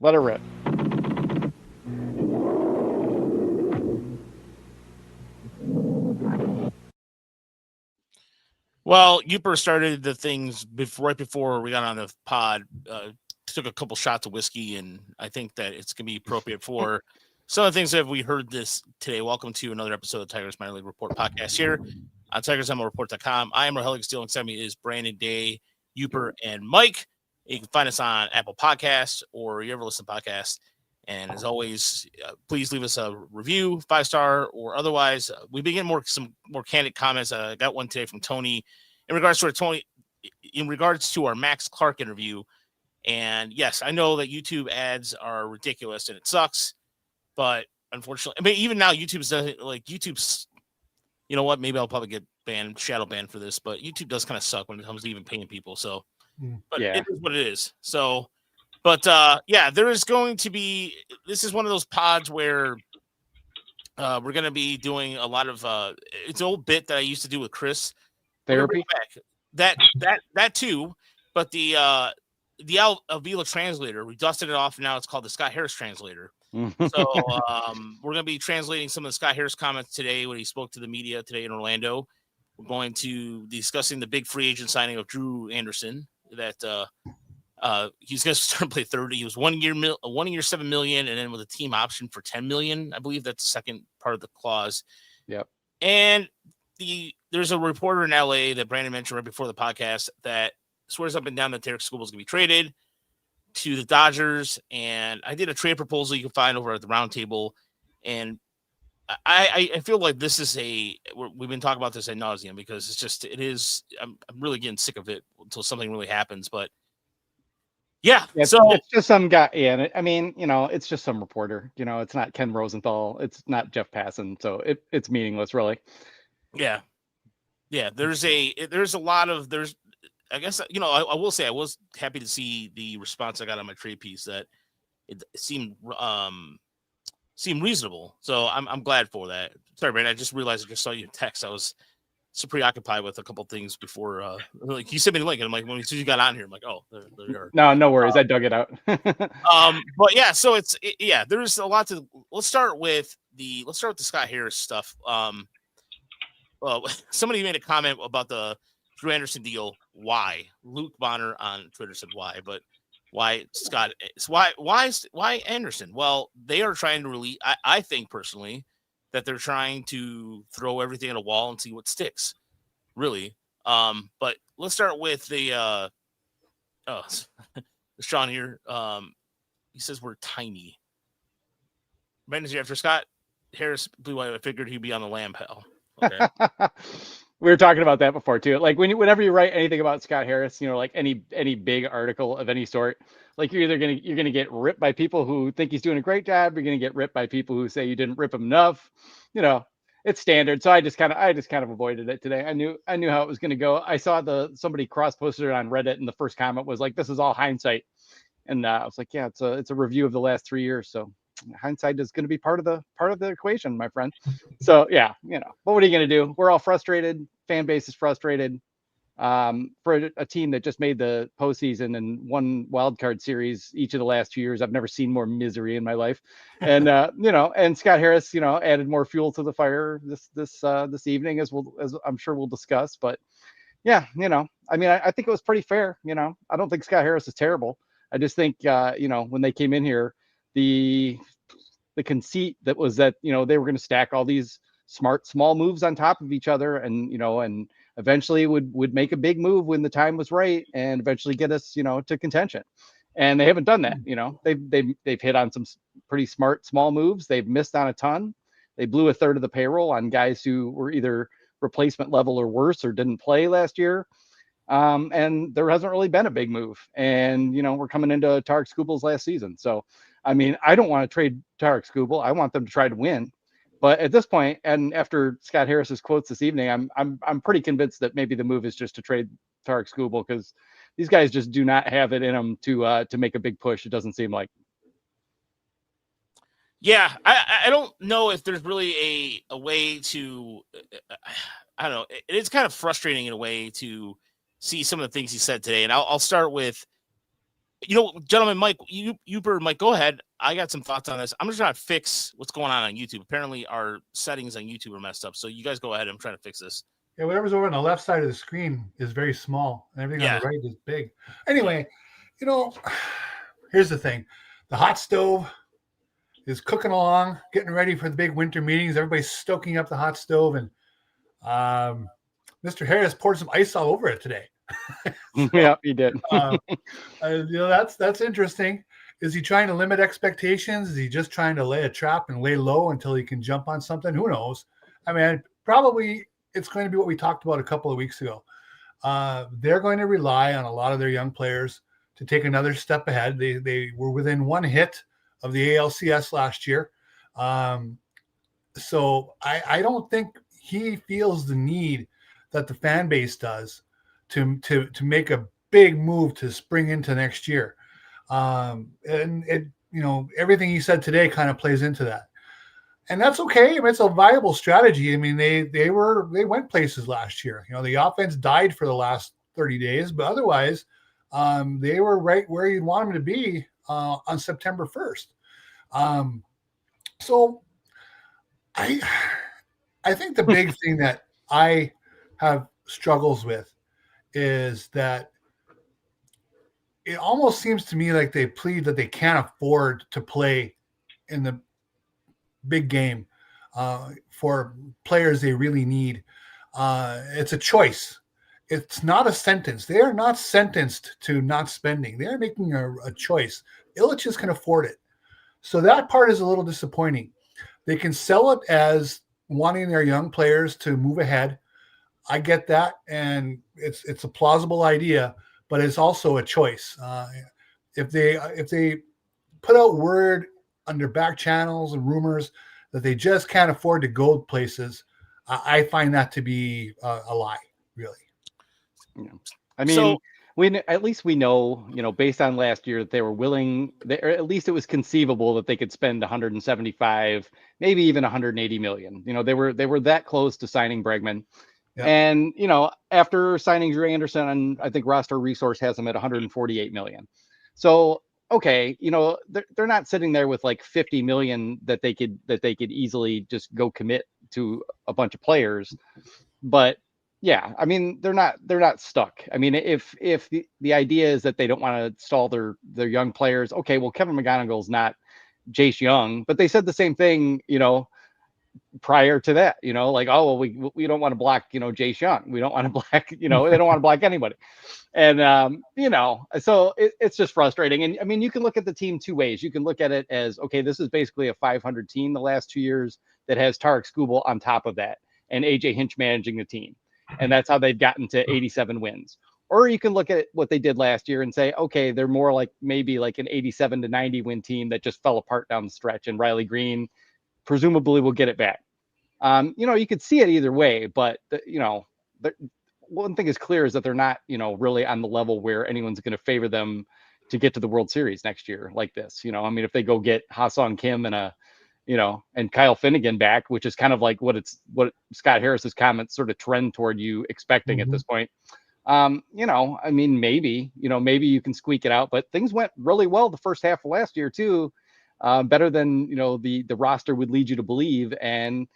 Let her rip. Well, Uper started the things right before we got on the pod. Took a couple shots of whiskey, and I think that it's going to be appropriate for some of the things that we heard this today. Welcome to another episode of Tigers Minor League Report podcast here on TigersMLReport.com. I am Rogelio. Still alongside me is Brandon Day, Uper, and Mike. You can find us on Apple Podcasts or you ever listen to podcasts. And as always, please leave us a review, 5-star or otherwise. We've been getting some more candid comments. I got one today from Tony in regards to our Max Clark interview. And yes, I know that YouTube ads are ridiculous and it sucks, but unfortunately, I mean, even now YouTube's doesn't like YouTube's. You know what? Maybe I'll probably get banned, shadow banned for this, but YouTube does kind of suck when it comes to even paying people. So, but Yeah. it is what it is. So, but yeah, there is going to be. This is one of those pods where we're going to be doing a lot of. It's an old bit that I used to do with Chris. We're going to bring Therapy. it back. That too, but the Avila translator, we dusted it off. And now it's called the Scott Harris translator. So we're going to be translating some of the Scott Harris comments today when he spoke to the media today in Orlando. We're going to be discussing the big free agent signing of Drew Anderson. That he's going to start to play 30. He was 1 year, $7 million, and then with a team option for $10 million. I believe that's the second part of the clause. Yep. And there's a reporter in LA that Brandon mentioned right before the podcast that swears up and down that Derek Skubal is going to be traded to the Dodgers. And I did a trade proposal you can find over at the roundtable. And I feel like this is we've been talking about this ad nauseum because I'm really getting sick of it until something really happens. But yeah, so it's just some guy. Yeah, I mean, it's just some reporter. It's not Ken Rosenthal. It's not Jeff Passan. So it's meaningless, really. yeah, there's a lot of I guess I will say I was happy to see the response I got on my trade piece that it seemed reasonable. So I'm glad for that. Sorry, Brandon, I just realized I just saw you text. I was so preoccupied with a couple things before like you sent me the link and I'm like, as soon as you got on here, I'm like, oh, there you are. No worries. I dug it out. But yeah, there's a lot to let's start with the Scott Harris stuff. Well, somebody made a comment about the Drew Anderson deal. Why? Luke Bonner on Twitter said why, but why Scott? Why Anderson? Well, they are trying to release. I think personally that they're trying to throw everything at a wall and see what sticks. Really. But let's start with the Sean here. He says we're tiny. Brandon's here after Scott Harris blew away. I figured he'd be on the Lamb pal. Okay. We were talking about that before too. Like whenever you write anything about Scott Harris, like any big article of any sort, like you're gonna get ripped by people who think he's doing a great job. You're gonna get ripped by people who say you didn't rip him enough. It's standard. So I just kind of avoided it today. I knew how it was gonna go. I saw somebody cross posted it on Reddit, and the first comment was like, "This is all hindsight," and I was like, "Yeah, it's a review of the last 3 years." So hindsight is going to be part of the equation, my friend. So yeah, but what are you going to do? We're all frustrated. Fan base is frustrated. For a team that just made the postseason and won wild card series each of the last 2 years, I've never seen more misery in my life. And and Scott Harris, added more fuel to the fire this evening, as I'm sure we'll discuss. But yeah, I mean, I think it was pretty fair. I don't think Scott Harris is terrible. I just think when they came in here, the conceit that was that they were going to stack all these smart small moves on top of each other, and and eventually would make a big move when the time was right, and eventually get us to contention. And they haven't done that. They've hit on some pretty smart small moves. They've missed on a ton. They blew a third of the payroll on guys who were either replacement level or worse or didn't play last year. And there hasn't really been a big move. And, we're coming into Tarek Skubal's last season. So, I mean, I don't want to trade Tarek Skubal. I want them to try to win. But at this point, and after Scott Harris's quotes this evening, I'm pretty convinced that maybe the move is just to trade Tarek Skubal, because these guys just do not have it in them to make a big push. It doesn't seem like. Yeah, I don't know if there's really a way to. I don't know. It's kind of frustrating in a way to see some of the things he said today, and I'll start with. Gentlemen, Mike, Mike, go ahead. I got some thoughts on this. I'm just trying to fix what's going on YouTube. Apparently, our settings on YouTube are messed up. So you guys go ahead. I'm trying to fix this. Yeah, whatever's over on the left side of the screen is very small, and everything on the right is big. Anyway, here's the thing: the hot stove is cooking along, getting ready for the big winter meetings. Everybody's stoking up the hot stove, and Mr. Harris poured some ice all over it today. Yeah, he did. That's interesting. Is he trying to limit expectations? Is he just trying to lay a trap and lay low until he can jump on something? Who knows? I mean, probably it's going to be what we talked about a couple of weeks ago. They're going to rely on a lot of their young players to take another step ahead. They were within one hit of the ALCS last year. So I don't think he feels the need that the fan base does to make a big move to spring into next year. And it, everything he said today kind of plays into that. And that's okay. I mean, it's a viable strategy. I mean, they went places last year. The offense died for the last 30 days, but otherwise, they were right where you'd want them to be on September 1st. So I think the big thing that I have struggles with is that it almost seems to me like they plead that they can't afford to play in the big game for players they really need. It's a choice. It's not a sentence. They are not sentenced to not spending. They are making a choice. Ilitches can afford it. So that part is a little disappointing. They can sell it as wanting their young players to move ahead. I get that, and it's a plausible idea, but it's also a choice. If they put out word under back channels and rumors that they just can't afford to go places, I find that to be a lie, really. Yeah. I mean, at least we know, based on last year, that they were willing, or at least it was conceivable that they could spend 175, maybe even 180 million. They were that close to signing Bregman. Yeah. And, after signing Drew Anderson, I think Roster Resource has them at 148 million. So, okay, they're not sitting there with like 50 million that they could easily just go commit to a bunch of players. But yeah, I mean, they're not stuck. I mean, if the idea is that they don't want to stall their young players, okay, well, Kevin McGonagall's not Jace Young, but they said the same thing, prior to that, like, oh, well, we don't want to block, Jace Young. We don't want to block, they don't want to block anybody. And, so it's just frustrating. And I mean, you can look at the team two ways. You can look at it as, okay, this is basically a 500 team the last 2 years that has Tarek Skubal on top of that and AJ Hinch managing the team. And that's how they've gotten to 87 wins. Or you can look at what they did last year and say, okay, they're more like maybe like an 87 to 90 win team that just fell apart down the stretch. And Riley Green presumably will get it back. You could see it either way, but one thing is clear is that they're not, really on the level where anyone's going to favor them to get to the World Series next year like this. I mean, if they go get Ha-Seong Kim and Kyle Finnegan back, which is kind of like what Scott Harris's comments sort of trend toward you expecting at this point. I mean, maybe you can squeak it out, but things went really well the first half of last year too. Better than, the roster would lead you to believe. And,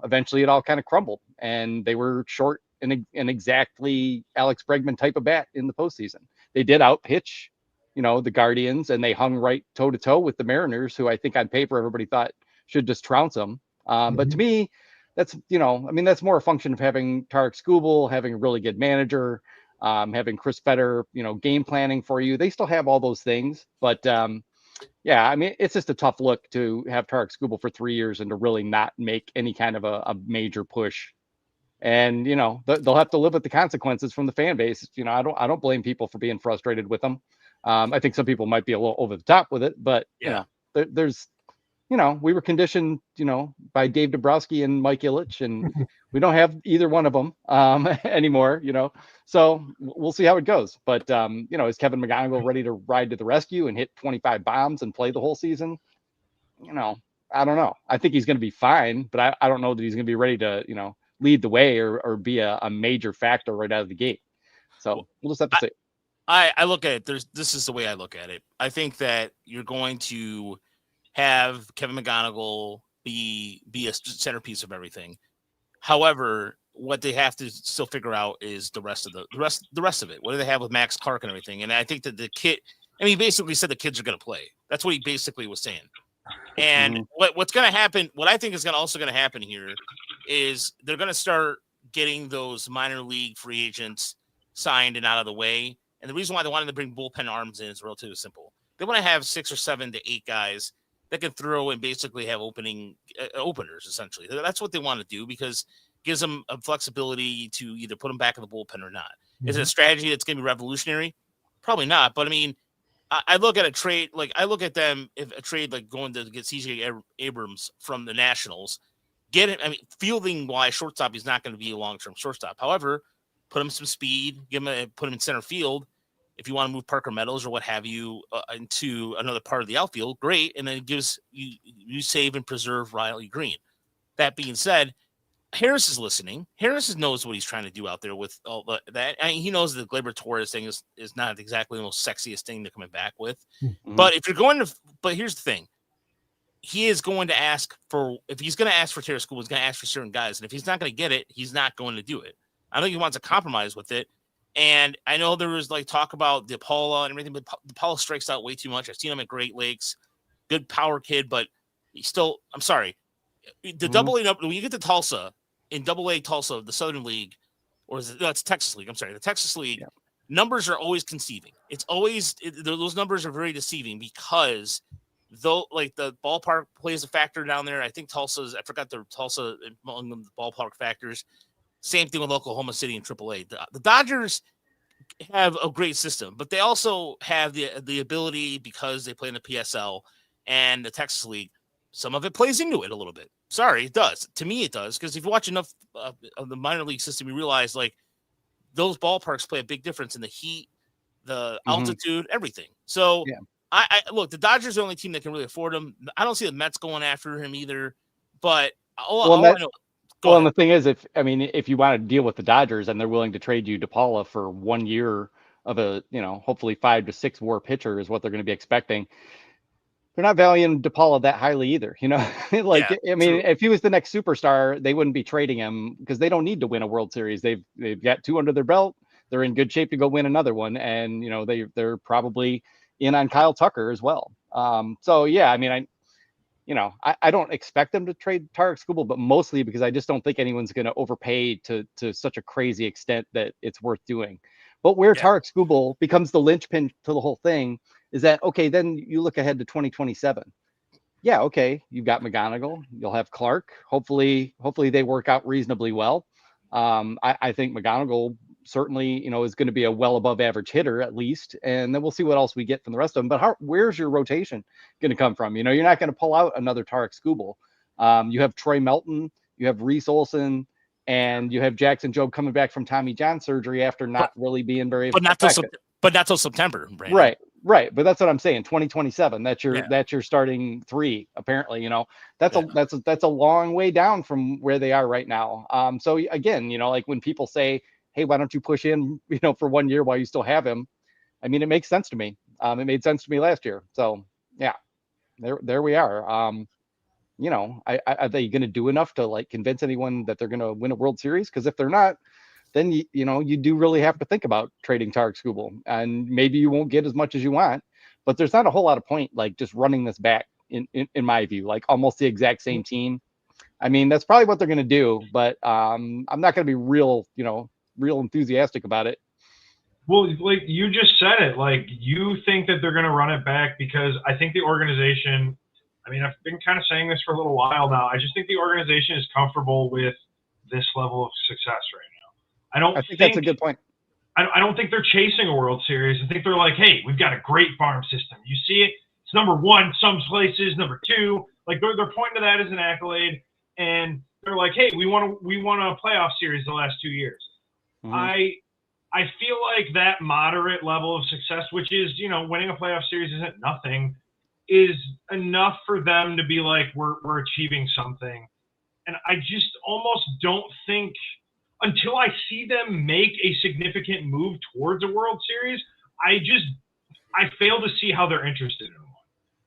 eventually it all kind of crumbled and they were short an exactly Alex Bregman type of bat in the postseason. They did outpitch, the Guardians, and they hung right toe to toe with the Mariners, who I think on paper everybody thought should just trounce them. But to me, that's, that's more a function of having Tarek Skubal, having a really good manager, having Chris Fetter, game planning for you. They still have all those things, but yeah, I mean, it's just a tough look to have Tarek Skubal for 3 years and to really not make any kind of a major push. And, they'll have to live with the consequences from the fan base. I don't blame people for being frustrated with them. I think some people might be a little over the top with it, but there's, we were conditioned, by Dave Dabrowski and Mike Ilitch, and we don't have either one of them anymore, so we'll see how it goes. But, is Kevin McGonigal ready to ride to the rescue and hit 25 bombs and play the whole season? I don't know. I think he's going to be fine, but I don't know that he's going to be ready to, lead the way or be a major factor right out of the gate. So we'll just have to see. I look at it. This is the way I look at it. I think that you're going to have Kevin McGonigal be a centerpiece of everything. However, what they have to still figure out is the rest of it. What do they have with Max Clark and everything? And I think that the kid, I mean, he basically said the kids are going to play. That's what he basically was saying. And what's going to happen, what I think is also going to happen here is they're going to start getting those minor league free agents signed and out of the way. And the reason why they wanted to bring bullpen arms in is relatively simple. They want to have 6 or 7 to 8 guys that can throw and basically have openers, essentially. That's what they want to do because it gives them a flexibility to either put them back in the bullpen or not. Mm-hmm. Is it a strategy that's going to be revolutionary? Probably not. But I mean, I look at a trade, like I look at them, if a trade like going to get CJ Abrams from the Nationals, get it. I mean, fielding wise, shortstop, he's not going to be a long-term shortstop. However, put him some speed, put him in center field. If you want to move Parker Meadows or what have you into another part of the outfield, great. And then it gives you save and preserve Riley Green. That being said, Harris is listening. Harris knows what he's trying to do out there with all that. I mean, he knows the Gleyber Torres thing is not exactly the most sexiest thing they're coming back with. Mm-hmm. But if you're going to, but here's the thing. He is going to ask for, if he's going to ask for Terra School, he's going to ask for certain guys. And if he's not going to get it, he's not going to do it. I think he wants to compromise with it. And I know there was like talk about DePaula and everything, but DePaula strikes out way too much. I've seen him at Great Lakes, good power kid, but he's still, I'm sorry. The AA, when you get to Tulsa, in AA Tulsa, the Southern League, or is it, no, it's Texas League. I'm sorry. The Texas League numbers are always conceiving. It's always, those numbers are very deceiving because though, like the ballpark plays a factor down there. I think Tulsa's, I forgot the Tulsa among the ballpark factors. Same thing with Oklahoma City and AAA. The Dodgers have a great system, but they also have the ability because they play in the PSL and the Texas League. Some of it plays into it a little bit. Sorry, it does. To me, it does because if you watch enough of the minor league system, you realize like those ballparks play a big difference in the heat, the altitude, everything. So I look, the Dodgers are the only team that can really afford him. I don't see the Mets going after him either. But and the thing is, if you want to deal with the Dodgers and they're willing to trade you DePaula for 1 year of a, hopefully 5 to 6 WAR pitcher is what they're going to be expecting. They're not valuing DePaula that highly either, if he was the next superstar, they wouldn't be trading him because they don't need to win a World Series. They've got 2 under their belt. They're in good shape to go win another one. And, they're probably in on Kyle Tucker as well. I don't expect them to trade Tarek Skubal, but mostly because I just don't think anyone's going to overpay to such a crazy extent that it's worth doing. But where Tarek Skubal becomes the linchpin to the whole thing is that, okay, then you look ahead to 2027. Yeah, okay, you've got McGonigal, you'll have Clark. Hopefully they work out reasonably well. I think McGonigal certainly, is going to be a well above average hitter at least. And then we'll see what else we get from the rest of them. But where's your rotation going to come from? You're not going to pull out another Tarek Skubal. You have Troy Melton, you have Reese Olson, and you have Jackson Jobe coming back from Tommy John surgery after not really being very effective. But not till September, Brandon. Right. But that's what I'm saying. 2027. That's your starting 3. Apparently, that's a long way down from where they are right now. So again, like when people say, "Hey, why don't you push in, for 1 year while you still have him?" I mean, it makes sense to me. It made sense to me last year. So yeah, there we are. Are they going to do enough to like convince anyone that they're going to win a World Series? Because if they're not, then you do really have to think about trading Tarek Skubal, and maybe you won't get as much as you want, but there's not a whole lot of point like just running this back in my view, like almost the exact same team. I mean, that's probably what they're going to do, but I'm not going to be real enthusiastic about it. Well, like you just said it, like you think that they're going to run it back because I think the organization, I mean, I've been kind of saying this for a little while now. I just think the organization is comfortable with this level of success right now. I think that's a good point. I don't think they're chasing a World Series. I think they're like, hey, we've got a great farm system. You see it? It's number 1 some places, number 2. Like they're pointing to that as an accolade, and they're like, hey, we won a playoff series the last 2 years. Mm-hmm. I feel like that moderate level of success, which is, winning a playoff series isn't nothing, is enough for them to be like, we're achieving something. And I just almost don't think, until I see them make a significant move towards a World Series, I fail to see how they're interested in one.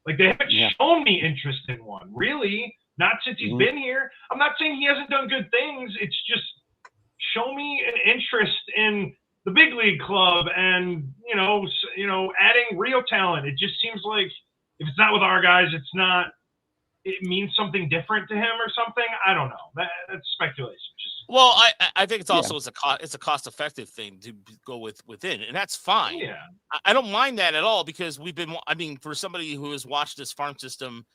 Like, they haven't shown me interest in one, really. Not since he's been here. I'm not saying he hasn't done good things. It's just show me an interest in the big league club and, adding real talent. It just seems like if it's not with our guys, it means something different to him or something. I don't know. That's speculation. Well, I think it's also it's a cost effective thing to go within, and that's fine. Yeah. I don't mind that at all because for somebody who has watched this farm system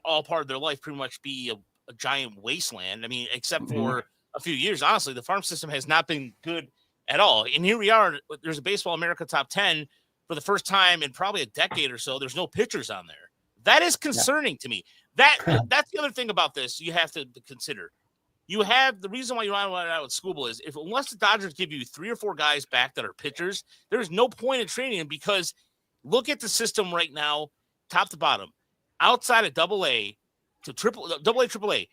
all part of their life pretty much be a giant wasteland. I mean, except for a few years, honestly, the farm system has not been good at all. And here we are. There's a Baseball America top 10 for the first time in probably a decade or so. There's no pitchers on there. That is concerning to me. That's the other thing about this you have to consider. You have the reason why you want to run out with Skubal is unless the Dodgers give you 3 or 4 guys back that are pitchers, there's no point in training them because look at the system right now, top to bottom, outside of AA to AA.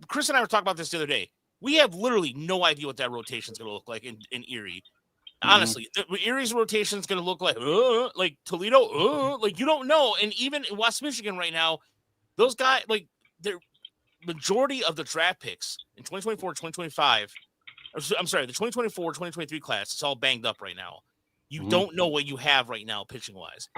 Chris and I were talking about this the other day. We have literally no idea what that rotation is going to look like in Erie. Honestly, Erie's rotation is going to look like Toledo. Like you don't know. And even in West Michigan right now, those guys, like they're majority of the draft picks in 2024, 2025, I'm sorry, the 2024, 2023 class, it's all banged up right now. You don't know what you have right now pitching wise.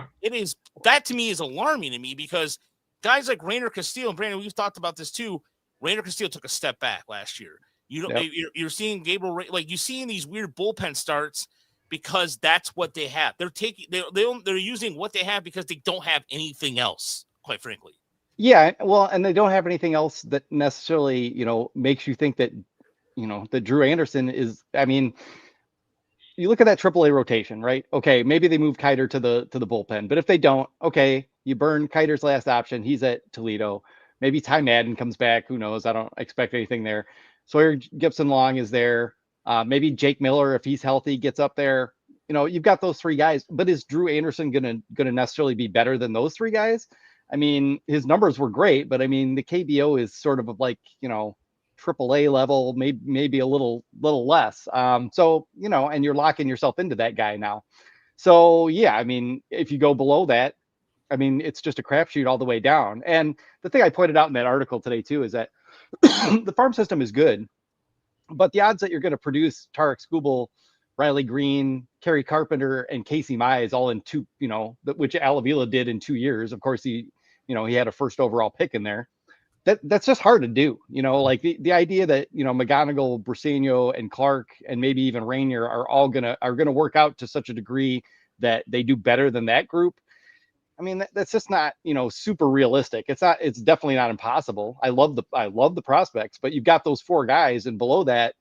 That to me is alarming to me because guys like Rainer Castillo and Brandon, we've talked about this too. Rainer Castillo took a step back last year. You're seeing Gabriel, like you're seeing these weird bullpen starts because that's what they have. They're using what they have because they don't have anything else, quite frankly. Yeah, well, and they don't have anything else that necessarily, makes you think that, that Drew Anderson is. I mean, you look at that AAA rotation, right? Okay, maybe they move Kiter to the bullpen, but if they don't, okay, you burn Kiter's last option. He's at Toledo. Maybe Ty Madden comes back. Who knows? I don't expect anything there. Sawyer Gibson Long is there. Maybe Jake Miller, if he's healthy, gets up there. You've got those 3 guys, but is Drew Anderson gonna necessarily be better than those 3 guys? I mean, his numbers were great, but I mean, the KBO is sort of like, AAA level, maybe a little less. So, and you're locking yourself into that guy now. So, yeah, I mean, if you go below that, I mean, it's just a crapshoot all the way down. And the thing I pointed out in that article today, too, is that the farm system is good, but the odds that you're going to produce Tarek Skubal, Riley Green, Kerry Carpenter, and Casey Mize all in 2, which Alavila did in 2 years. Of course, he had a first overall pick in there. That's just hard to do. Like the idea that, McGonigal, Briseño, and Clark, and maybe even Rainier are all gonna work out to such a degree that they do better than that group. I mean, that's just not, super realistic. It's definitely not impossible. I love the prospects, but you've got those 4 guys, and below that,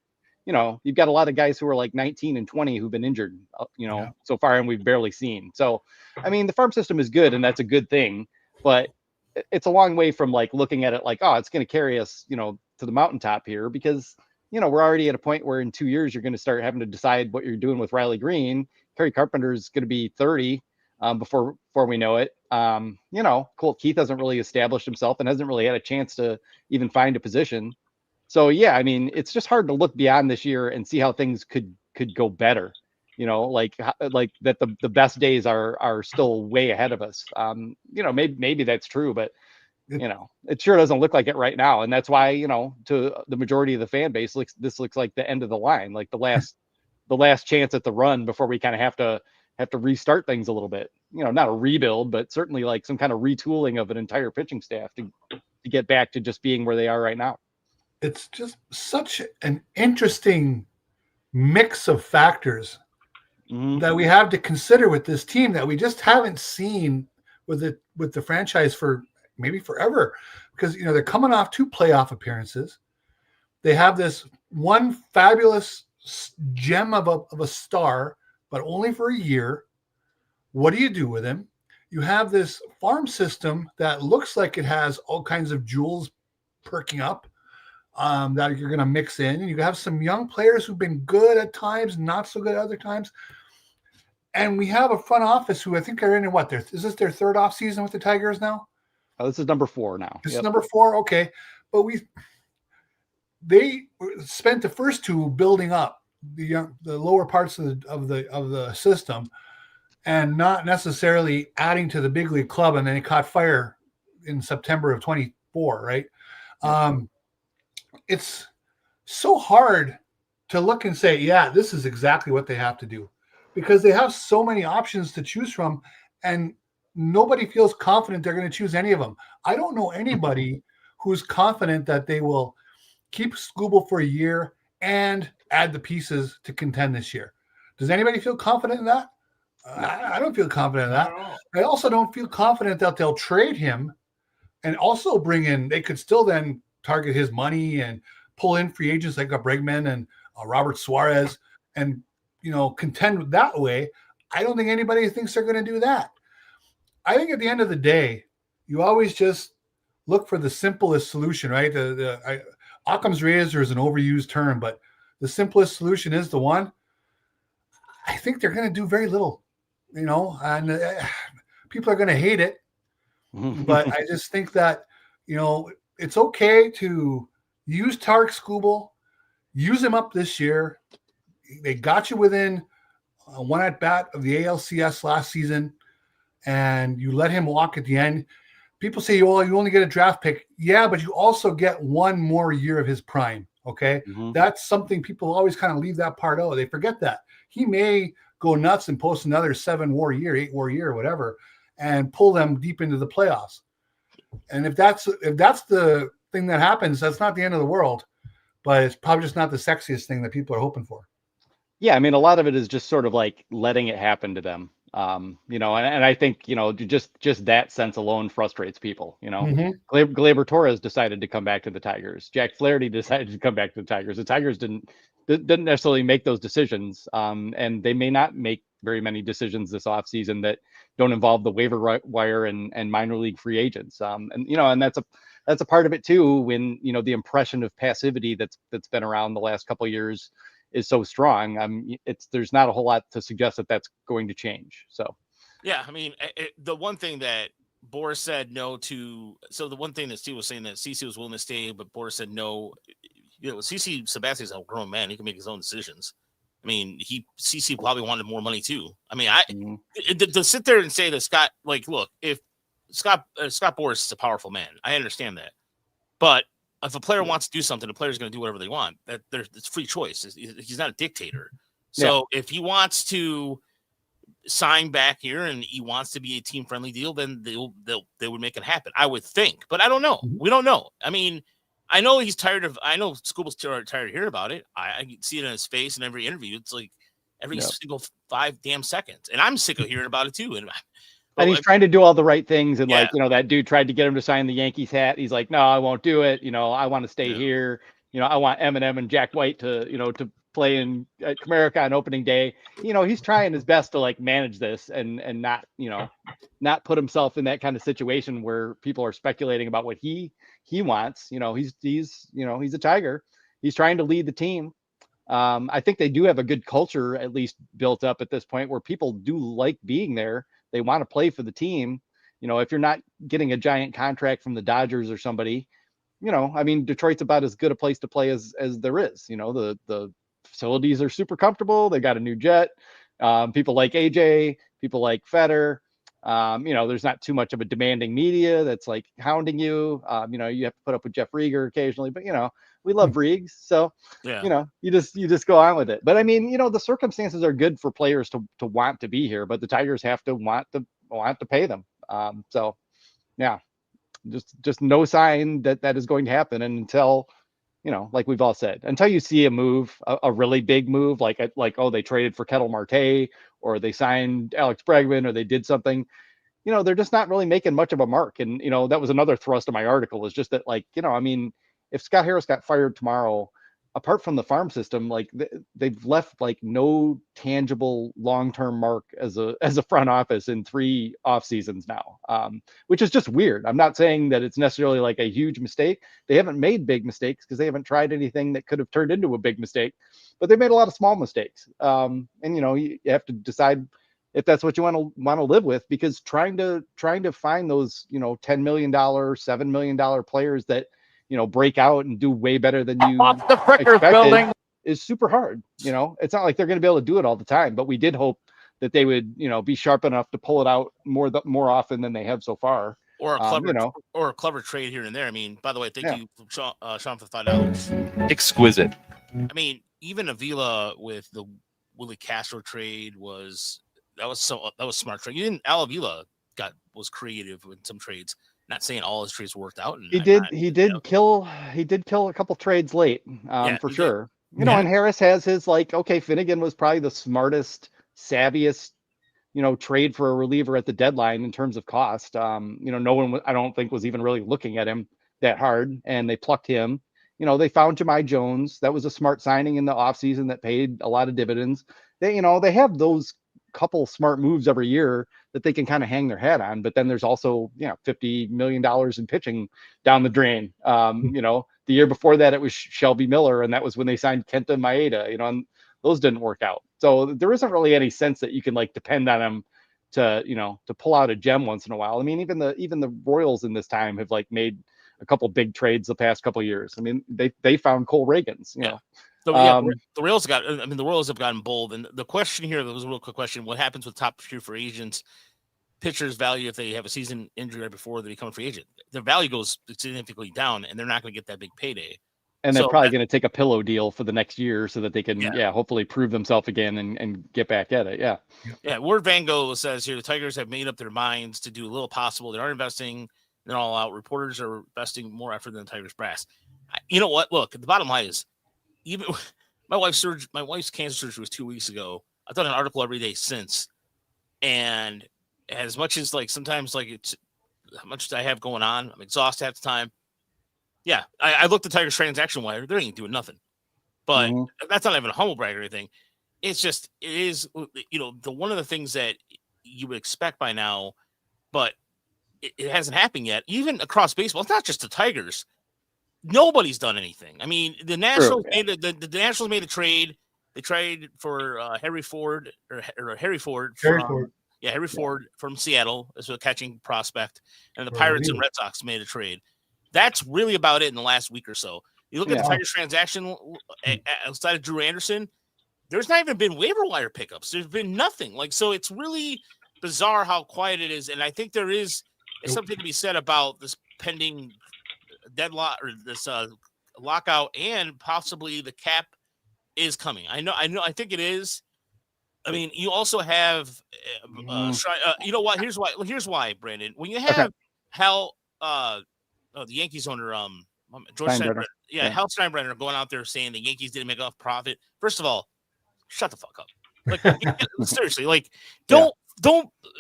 you've got a lot of guys who are like 19 and 20 who've been injured, so far, and we've barely seen. So, I mean, the farm system is good, and that's a good thing, but it's a long way from like looking at it like, oh, it's going to carry us, to the mountaintop here, because, we're already at a point where in 2 years, you're going to start having to decide what you're doing with Riley Green. Kerry Carpenter is going to be 30 before we know it. Colt Keith hasn't really established himself and hasn't really had a chance to even find a position. So, yeah, I mean, it's just hard to look beyond this year and see how things could go better. Like that the best days are still way ahead of us. Maybe that's true, but it sure doesn't look like it right now. And that's why, to the majority of the fan base, this looks like the end of the line, like the last chance at the run before we kind of have to restart things a little bit. Not a rebuild, but certainly like some kind of retooling of an entire pitching staff to get back to just being where they are right now. It's just such an interesting mix of factors that we have to consider with this team that we just haven't seen with the franchise for maybe forever, because they're coming off 2 playoff appearances. They have this one fabulous gem of a star, but only for a year. What do you do with him? You have this farm system that looks like it has all kinds of jewels perking up that you're going to mix in, and you have some young players who've been good at times, not so good at other times. And we have a front office who I think are in is this their 3rd off season with the Tigers now? Oh, this is number 4 now. This is number 4. Okay. But they spent the first 2 building up the lower parts of the system. and not necessarily adding to the big league club. And then he caught fire in September of 24, right? Yeah. It's so hard to look and say, yeah, this is exactly what they have to do, because they have so many options to choose from, and nobody feels confident they're going to choose any of them. I don't know anybody who's confident that they will keep Skubal for a year and add the pieces to contend this year. Does anybody feel confident in that? I don't feel confident in that. I also don't feel confident that they'll trade him and also bring in, they could still then target his money and pull in free agents like Bregman and Robert Suarez and, contend that way. I don't think anybody thinks they're going to do that. I think at the end of the day, you always just look for the simplest solution, right? Occam's razor is an overused term, but the simplest solution is the one. I think they're going to do very little, and people are going to hate it. But I just think that, it's okay to use Tarek Skubal, use him up this year. They got you within one at bat of the ALCS last season, and you let him walk at the end. People say, well, you only get a draft pick. Yeah, but you also get one more year of his prime. Okay. That's something people always kind of leave that part out. They forget that. He may go nuts and post another 7-war year, 8-war year, whatever, and pull them deep into the playoffs. And if that's the thing that happens, that's not the end of the world, but it's probably just not the sexiest thing that people are hoping for. Yeah, I mean, a lot of it is just sort of like letting it happen to them. And I think, just that sense alone frustrates people. Gleyber Torres decided to come back to the Tigers. Jack Flaherty decided to come back to the Tigers. The Tigers didn't necessarily make those decisions. And they may not make very many decisions this offseason that don't involve the waiver wire and minor league free agents. And that's a part of it too, when, the impression of passivity that's been around the last couple of years is so strong. There's not a whole lot to suggest that that's going to change. So, yeah, I mean, the one thing that Boris said no to, so the one thing that Steve was saying that CC was willing to stay, but Boris said no. CC Sabathia's a grown man; he can make his own decisions. I mean, CC probably wanted more money too. I mean, to sit there and say that Scott, like, look, if Scott Boris is a powerful man, I understand that, but if a player wants to do something, the player's going to do whatever they want. It's free choice. He's not a dictator. So if he wants to sign back here and he wants to be a team-friendly deal, then they would make it happen, I would think. But I don't know. We don't know. I mean, I know he's tired of. I know Skubal's tired of hearing about it. I see it in his face in every interview. It's like every single 5 damn seconds, and I'm sick of hearing about it too. And he's trying to do all the right things. And that dude tried to get him to sign the Yankees hat. He's like, no, I won't do it. I want to stay here. I want Eminem and Jack White to play in Comerica on opening day. He's trying his best to like manage this and not put himself in that kind of situation where people are speculating about what he wants. He's a Tiger. He's trying to lead the team. I think they do have a good culture at least built up at this point where people do like being there. They want to play for the team. If you're not getting a giant contract from the Dodgers or somebody, I mean, Detroit's about as good a place to play as there is. The facilities are super comfortable. They got a new jet. People like AJ, people like Feder. There's not too much of a demanding media that's like hounding you. You have to put up with Jeff Rieger occasionally, but we love Riegs. So, you just go on with it. But I mean, the circumstances are good for players to want to be here, but the Tigers have to want to pay them. So yeah, just no sign that is going to happen. And until, like we've all said, until you see a move, a really big move, like, oh, they traded for Kettle Marte or they signed Alex Bregman or they did something, they're just not really making much of a mark. And, that was another thrust of my article is just that, like, I mean, if Scott Harris got fired tomorrow, apart from the farm system, like they've left like no tangible long-term mark as a front office in 3 off seasons now, which is just weird. I'm not saying that it's necessarily like a huge mistake. They haven't made big mistakes because they haven't tried anything that could have turned into a big mistake, but they made a lot of small mistakes. And you have to decide if that's what you want to live with, because trying to find those $10 million, $7 million players that break out and do way better than you off the Frickers building is super hard. It's not like they're going to be able to do it all the time, but we did hope that they would, be sharp enough to pull it out more often than they have so far. Or a clever, You know, or a clever trade here and there. I mean, by the way, thank Yeah. you, Sean, for $5. Exquisite. I mean, even Avila with the Willie Castro trade that was smart trade. You didn't Al Avila was creative with some trades. Not saying all his trades worked out. And he did kill a couple trades late, for sure. And Harris has his okay, Finnegan was probably the smartest, savviest, trade for a reliever at the deadline in terms of cost. No one, I don't think, was even really looking at him that hard, and they plucked him. They found Jahmai Jones. That was a smart signing in the offseason that paid a lot of dividends. They have those couple smart moves every year that they can kind of hang their hat on. But then there's also, $50 million in pitching down the drain. The year before that, it was Shelby Miller, and that was when they signed Kenta Maeda, and those didn't work out. So there isn't really any sense that you can depend on them to pull out a gem once in a while. I mean, even the Royals in this time have made a couple big trades the past couple of years. I mean, they found Cole Reagans, you know. So the Royals have gotten bold. And the question here, that was a real quick question: what happens with top tier free agents? Pitchers' value if they have a season injury right before they become a free agent, their value goes significantly down, and they're not going to get that big payday. And they're probably going to take a pillow deal for the next year so that they can, hopefully prove themselves again and get back at it. Yeah. Yeah. Word Van Gogh says here the Tigers have made up their minds to do a little possible. They are investing. They're all out. Reporters are investing more effort than the Tigers brass. You know what? Look, the bottom line is, even my wife's cancer surgery was 2 weeks ago. I've done an article every day since, and as much as sometimes it's how much I have going on, I'm exhausted half the time. Yeah, I looked at Tigers transaction wire. They ain't doing nothing, but that's not even a humble brag or anything. It's just it is the one of the things that you would expect by now, but it hasn't happened yet. Even across baseball, it's not just the Tigers. Nobody's done anything. I mean, the Nationals the Nationals made a trade. They traded for Harry Ford from Seattle as a catching prospect, and the Pirates and Red Sox made a trade. That's really about it in the last week or so. You look at the Tigers transaction outside of Drew Anderson, there's not even been waiver wire pickups. There's been nothing. So it's really bizarre how quiet it is. And I think there is something to be said about this pending deadlock or this lockout, and possibly the cap is coming. I think it is. I mean, you also have, you know what? Here's why, Brandon. When you have the Yankees owner, George Steinbrenner. Hal Steinbrenner going out there saying the Yankees didn't make enough profit. First of all, shut the fuck up. Seriously, don't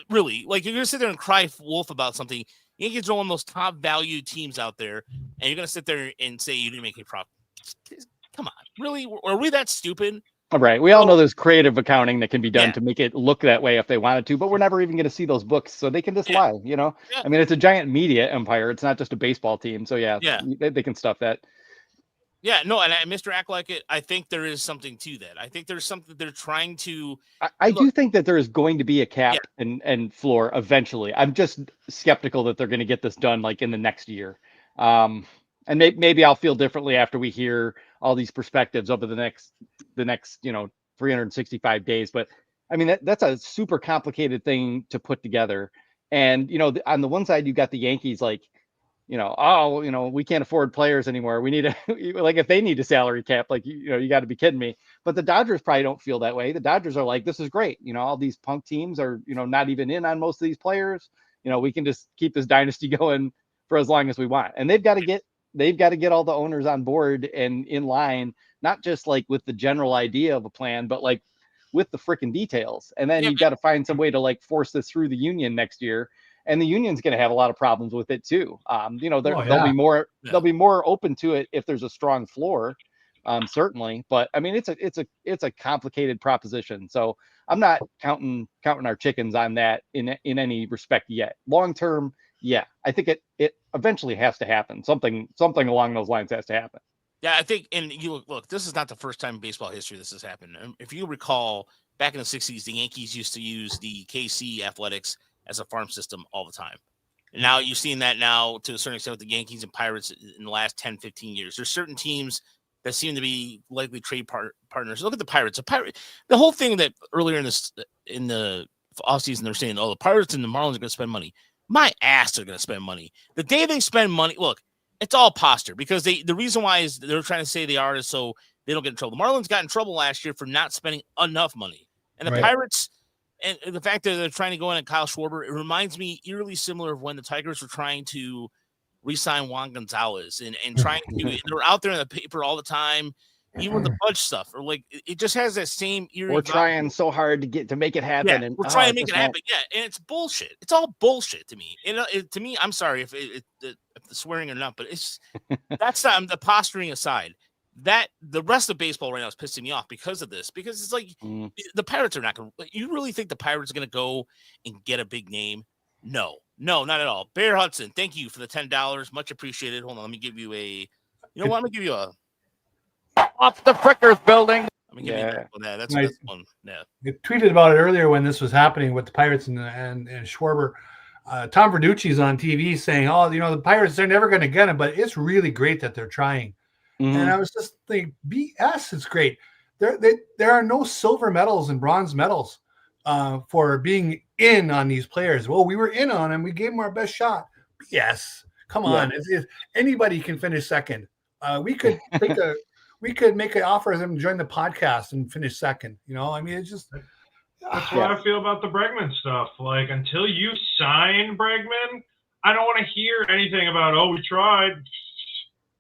really you're gonna sit there and cry wolf about something. Yankees are one of those top value teams out there, and you're gonna sit there and say you didn't make any profit. Come on, really? Are we that stupid? All right. We all know there's creative accounting that can be done to make it look that way if they wanted to, but we're never even going to see those books, so they can just lie, I mean, it's a giant media empire. It's not just a baseball team. So they can stuff that. Yeah, no, and Mr. Act Like It, I think there is something to that. I think there's something they're trying to. I do think that there is going to be a cap and floor eventually. I'm just skeptical that they're going to get this done in the next year. And maybe I'll feel differently after we hear all these perspectives over the next 365 days. But I mean, that's a super complicated thing to put together. And, on the one side, you got the Yankees we can't afford players anymore. We need if they need a salary cap, you got to be kidding me. But the Dodgers probably don't feel that way. The Dodgers are this is great. All these punk teams are, not even in on most of these players. We can just keep this dynasty going for as long as we want. And they've got to get all the owners on board and in line, not just with the general idea of a plan, but with the freaking details. And then you've got to find some way to force this through the union next year. And the union's going to have a lot of problems with it too. They'll be more open to it if there's a strong floor, certainly. But I mean, it's a complicated proposition. So I'm not counting our chickens on that in any respect yet. Long term, I think it eventually has to happen. Something along those lines has to happen. Yeah, I think, and you look, this is not the first time in baseball history this has happened. If you recall, back in the 60s, the Yankees used to use the KC Athletics as a farm system all the time. And now you're seeing that now to a certain extent with the Yankees and Pirates in the last 10, 15 years. There's certain teams that seem to be likely trade partners. Look at the Pirates. The whole thing that earlier in this in the offseason they're saying, oh, the Pirates and the Marlins are going to spend money. My ass are going to spend money. The day they spend money, look, it's all posture because the reason why is they're trying to say they are is so they don't get in trouble. The Marlins got in trouble last year for not spending enough money. And the Pirates, and the fact that they're trying to go in at Kyle Schwarber, it reminds me eerily similar of when the Tigers were trying to re-sign Juan Gonzalez and trying to, they were out there in the paper all the time, even with the Budge stuff, or like it just has that same eerie. We're trying so hard to make it happen, yeah, and we're trying to make it happen. Yeah, and it's bullshit. It's all bullshit to me. To me, I'm sorry if the swearing or not, but it's that's not the posturing aside. That the rest of baseball right now is pissing me off because of this. Because it's like the Pirates are not going to. You really think the Pirates are going to go and get a big name? No, not at all. Bear Hudson, thank you for the $10, much appreciated. Hold on, let me give you a. You know what? I'm gonna give you a. Off the Frickers building. Let me give you that. That's one. Yeah. I tweeted about it earlier when this was happening with the Pirates and Schwarber. Tom Verducci's on TV saying, "Oh, the Pirates, they're never going to get him, but it's really great that they're trying." And I was just thinking, BS, it's great. There are no silver medals and bronze medals for being in on these players. Well, we were in on them. We gave them our best shot. BS. Come on. If anybody can finish second. We could make an offer of them to join the podcast and finish second. I mean, it's just. That's what I feel about the Bregman stuff. Like, until you sign Bregman, I don't want to hear anything about, oh, we tried.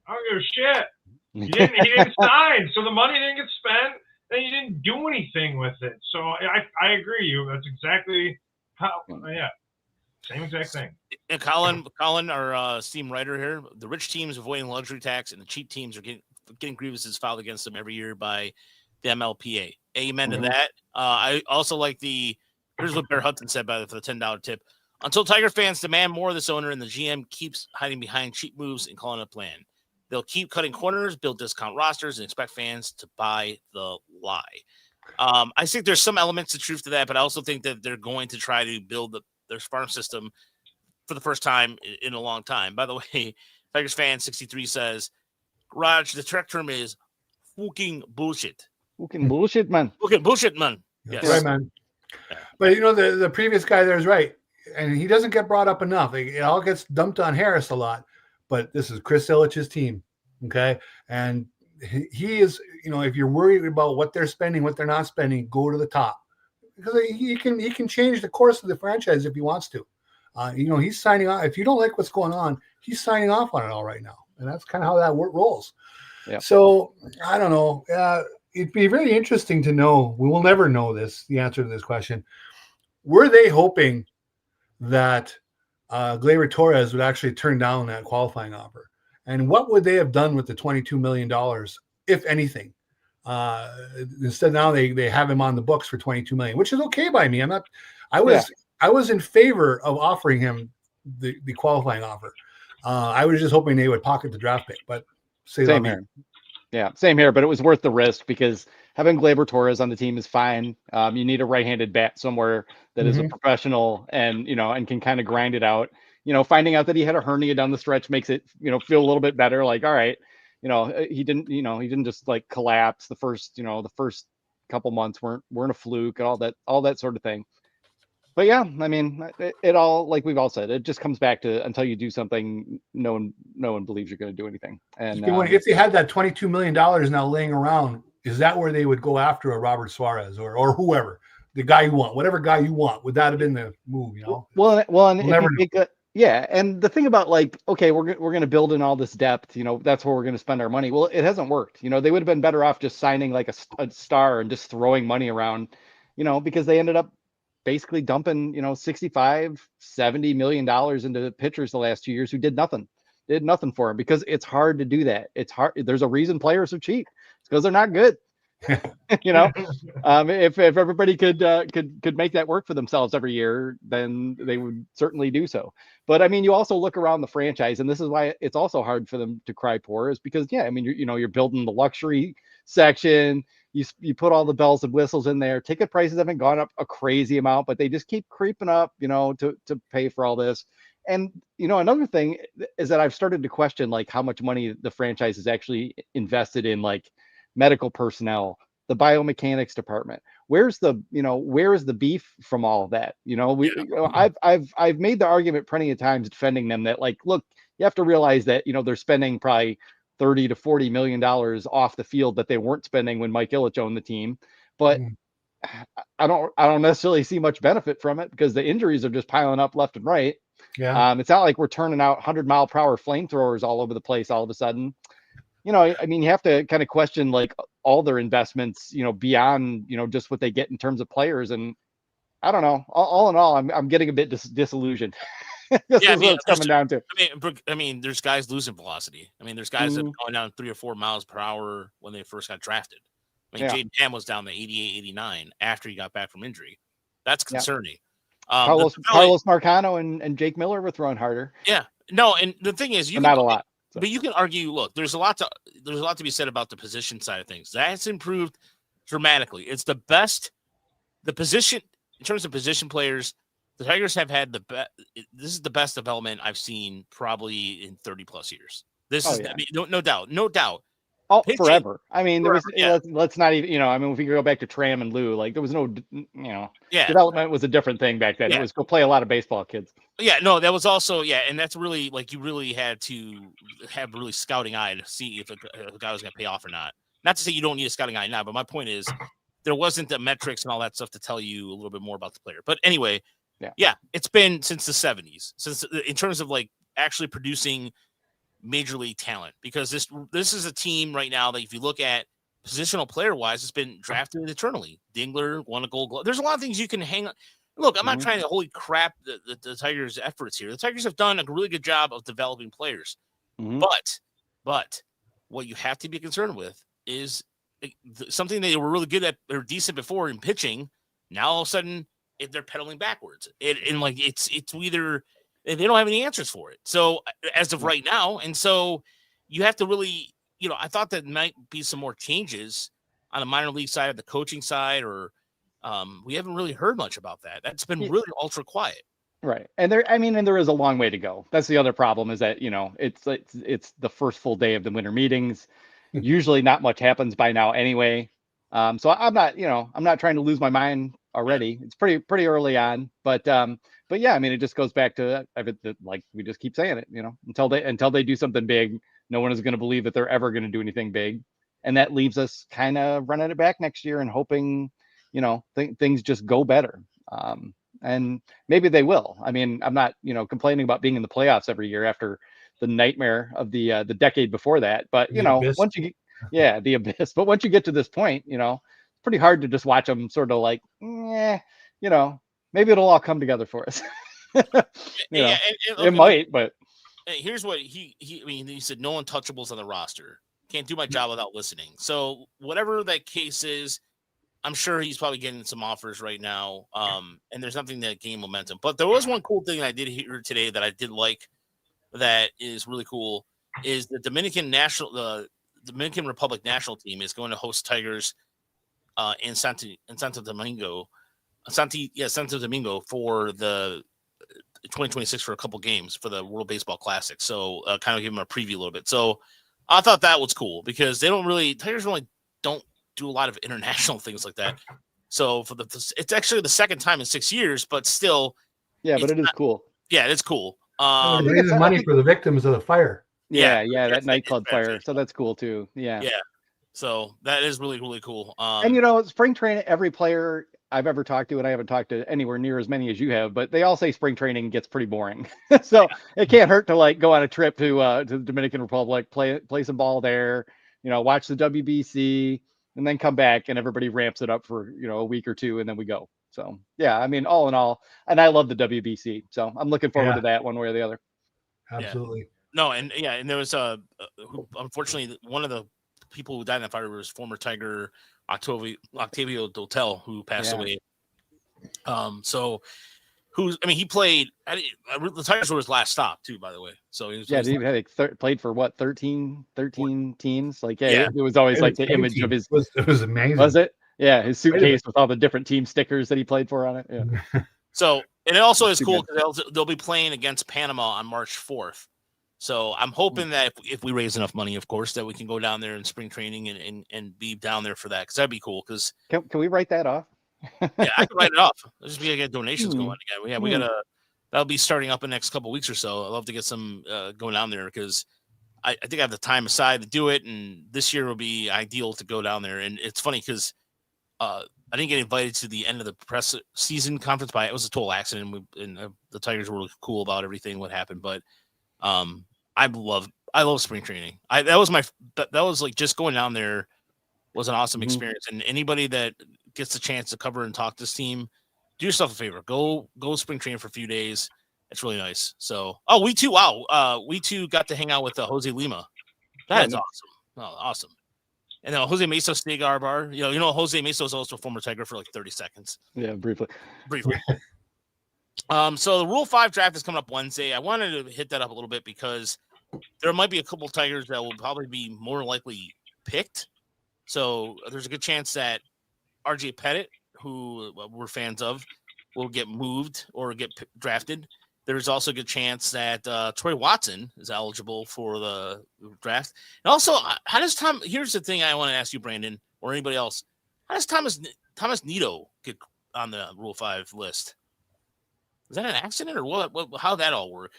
I don't give a shit. He didn't sign, so the money didn't get spent, and you didn't do anything with it. So I agree. That's exactly how. Yeah, same exact thing. And Colin, our esteemed writer here, the rich teams avoiding luxury tax, and the cheap teams are getting grievances filed against them every year by the MLPA. Amen to that. I also like here's what Bear Hudson said for the $10 tip. Until Tiger fans demand more of this owner and the GM keeps hiding behind cheap moves and calling a plan, they'll keep cutting corners, build discount rosters, and expect fans to buy the lie. I think there's some elements of truth to that, but I also think that they're going to try to build their farm system for the first time in a long time. By the way, Tigers fan 63 says, Raj, the correct term is fucking bullshit. Fucking bullshit, man. Fucking bullshit, man. Yes. Right, man. But the previous guy there is right, and he doesn't get brought up enough. It all gets dumped on Harris a lot, but this is Chris Ilitch's team, okay? And he is, if you're worried about what they're spending, what they're not spending, go to the top, because he can change the course of the franchise if he wants to. He's signing off. If you don't like what's going on, he's signing off on it all right now, and that's kind of how that rolls. Yeah. So I don't know. It'd be really interesting to know. We will never know the answer to this question. Were they hoping that Gleyber Torres would actually turn down that qualifying offer? And what would they have done with the $22 million, if anything? Instead, now they have him on the books for $22 million, which is okay by me. I was in favor of offering him the qualifying offer. I was just hoping they would pocket the draft pick, but same here. Yeah, same here, but it was worth the risk because having Gleyber Torres on the team is fine. You need a right-handed bat somewhere that is a professional and can kind of grind it out. Finding out that he had a hernia down the stretch makes it, feel a little bit better. Like, all right, he didn't just like collapse. The first couple months weren't a fluke, all that sort of thing. But yeah, I mean, it all, like we've all said, it just comes back to until you do something, no one believes you're going to do anything. And if they had that $22 million now laying around, is that where they would go after a Robert Suarez or whoever, the guy you want, whatever guy you want? Would that have been the move? Well, and and the thing about like, okay, we're going to build in all this depth, that's where we're going to spend our money. Well, it hasn't worked. They would have been better off just signing like a star and just throwing money around, because they ended up basically dumping, $65-70 million into pitchers the last 2 years who did nothing for him, because it's hard to do that. It's hard. There's a reason players are cheap. It's because they're not good. If everybody could make that work for themselves every year, then they would certainly do so. But I mean, you also look around the franchise, and this is why it's also hard for them to cry poor, is because you're building the luxury section. You put all the bells and whistles in there. Ticket prices haven't gone up a crazy amount, but they just keep creeping up, to pay for all this. And, another thing is that I've started to question like how much money the franchise is actually invested in like medical personnel, the biomechanics department. where's the beef from all of that? I've made the argument plenty of times defending them that, like, look, you have to realize that, they're spending probably 30 to 40 million dollars off the field that they weren't spending when Mike Ilitch owned the team. But Mm. I don't necessarily see much benefit from it because the injuries are just piling up left and right. Yeah. It's not like we're turning out 100-mile-per-hour flamethrowers all over the place all of a sudden. I mean, you have to kind of question like all their investments, beyond, just what they get in terms of players. And I don't know. All in all, I'm getting a bit disillusioned. This is what it's coming down to. I mean, there's guys losing velocity. I mean, there's guys that Mhm. are going down 3 or 4 miles per hour when they first got drafted. I mean, Yeah. Jaden Ham was down to 88, 89 after he got back from injury. That's Yeah. concerning. Carlos Marcano and Jake Miller were throwing harder, Yeah. No, and the thing is, but not a lot. So. but you can argue, look, there's a lot to be said about the position side of things. That's improved dramatically. It's the position in terms of position players. The Tigers have had this is the best development I've seen probably in 30 plus years. This is, yeah. I mean, no doubt. Oh, Pitching, forever. I mean, there was, yeah. let's not even, I mean, if we go back to Tram and Lou, like there was no, Yeah. development was a different thing back then. Yeah. It was go play a lot of baseball, kids. Yeah, no, that was also, and that's really, like, you really had to have a really scouting eye to see if a guy was going to pay off or not. Not to say you don't need a scouting eye now, but my point is there wasn't the metrics and all that stuff to tell you a little bit more about the player. But anyway, yeah, it's been since the 70s, since in terms of like actually producing major league talent, because this is a team right now that if you look at positional player wise, it's been drafted eternally. Dingler won a Gold Glove. There's a lot of things you can hang on. Look, I'm not trying to holy crap the Tigers' efforts here. The Tigers have done a really good job of developing players, but what you have to be concerned with is something they were really good at or decent before in pitching. Now all of a sudden they're pedaling backwards. It's either they don't have any answers for it. So as of right now, and so you have to really, I thought that might be some more changes on the minor league side, of the coaching side, or we haven't really heard much about that. That's been really ultra quiet. Right. And there is a long way to go. That's the other problem is that, it's the first full day of the winter meetings. Usually not much happens by now anyway. So I'm not trying to lose my mind already. It's pretty early on, but yeah, I mean, it just goes back to like we just keep saying it, until they do something big, no one is going to believe that they're ever going to do anything big. And that leaves us kind of running it back next year and hoping, things just go better. And maybe they will. I mean, I'm not, complaining about being in the playoffs every year after the nightmare of the decade before that. But once you get, the abyss. But once you get to this point, it's pretty hard to just watch them sort of like, maybe it'll all come together for us. It might, but here's what he said: no untouchables on the roster. Can't do my job without listening. So whatever that case is, I'm sure he's probably getting some offers right now. And there's nothing that gain momentum. But there was one cool thing I did hear today that I did like. That is really cool. Is the Dominican Republic national team is going to host Tigers in Santo Domingo for the 2026 for a couple games for the World Baseball Classic. So kind of give them a preview a little bit. So I thought that was cool because Tigers really don't do a lot of international things like that. So it's actually the second time in 6 years, but still. Yeah, but it is cool. Yeah, it's cool. Raising money for the victims of the fire. Yeah, that nightclub fire. So that's cool too. Yeah. So that is really, really cool. And spring training, every player I've ever talked to, and I haven't talked to anywhere near as many as you have, but they all say spring training gets pretty boring. So it can't hurt to like go on a trip to the Dominican Republic, play some ball there, watch the WBC, and then come back and everybody ramps it up for a week or two, and then we go. So yeah, I mean, all in all, and I love the WBC, so I'm looking forward to that one way or the other. Absolutely. Yeah. No, and there was unfortunately one of the people who died in that fire was former Tiger Octavio Dotel, who passed away. He played. The Tigers were his last stop too, by the way. So he played for what 13 teams. Like it was always like the image of his. It was amazing. Was it? Yeah, his suitcase with all the different team stickers that he played for on it. Yeah. So, and it also is cool because they'll be playing against Panama on March 4th. So I'm hoping that if we raise enough money, of course, that we can go down there in spring training and be down there for that, because that'd be cool. Because can we write that off? Yeah, I can write it off. Let's just be get donations going again. We Hmm. gotta. That'll be starting up in the next couple of weeks or so. I'd love to get some going down there because I think I have the time aside to do it, and this year will be ideal to go down there. And it's funny because I didn't get invited to the end of the press season conference, but it was a total accident. The Tigers were really cool about everything what happened, but I love spring training. That was like just going down there was an awesome experience. And anybody that gets the chance to cover and talk to this team, do yourself a favor. Go spring training for a few days. It's really nice. So, we too. Wow. We too got to hang out with Jose Lima. That is awesome. Oh, awesome. And Jose Mesa stayed at our bar. Jose Mesa is also a former Tiger for like 30 seconds. Yeah, briefly. So the Rule 5 draft is coming up Wednesday. I wanted to hit that up a little bit because there might be a couple Tigers that will probably be more likely picked. So there's a good chance that RJ Pettit, who we're fans of, will get moved or get drafted. There's also a good chance that Troy Watson is eligible for the draft. And also, how does here's the thing I want to ask you, Brandon, or anybody else. How does Thomas Nito get on the Rule 5 list? Is that an accident or what how that all work?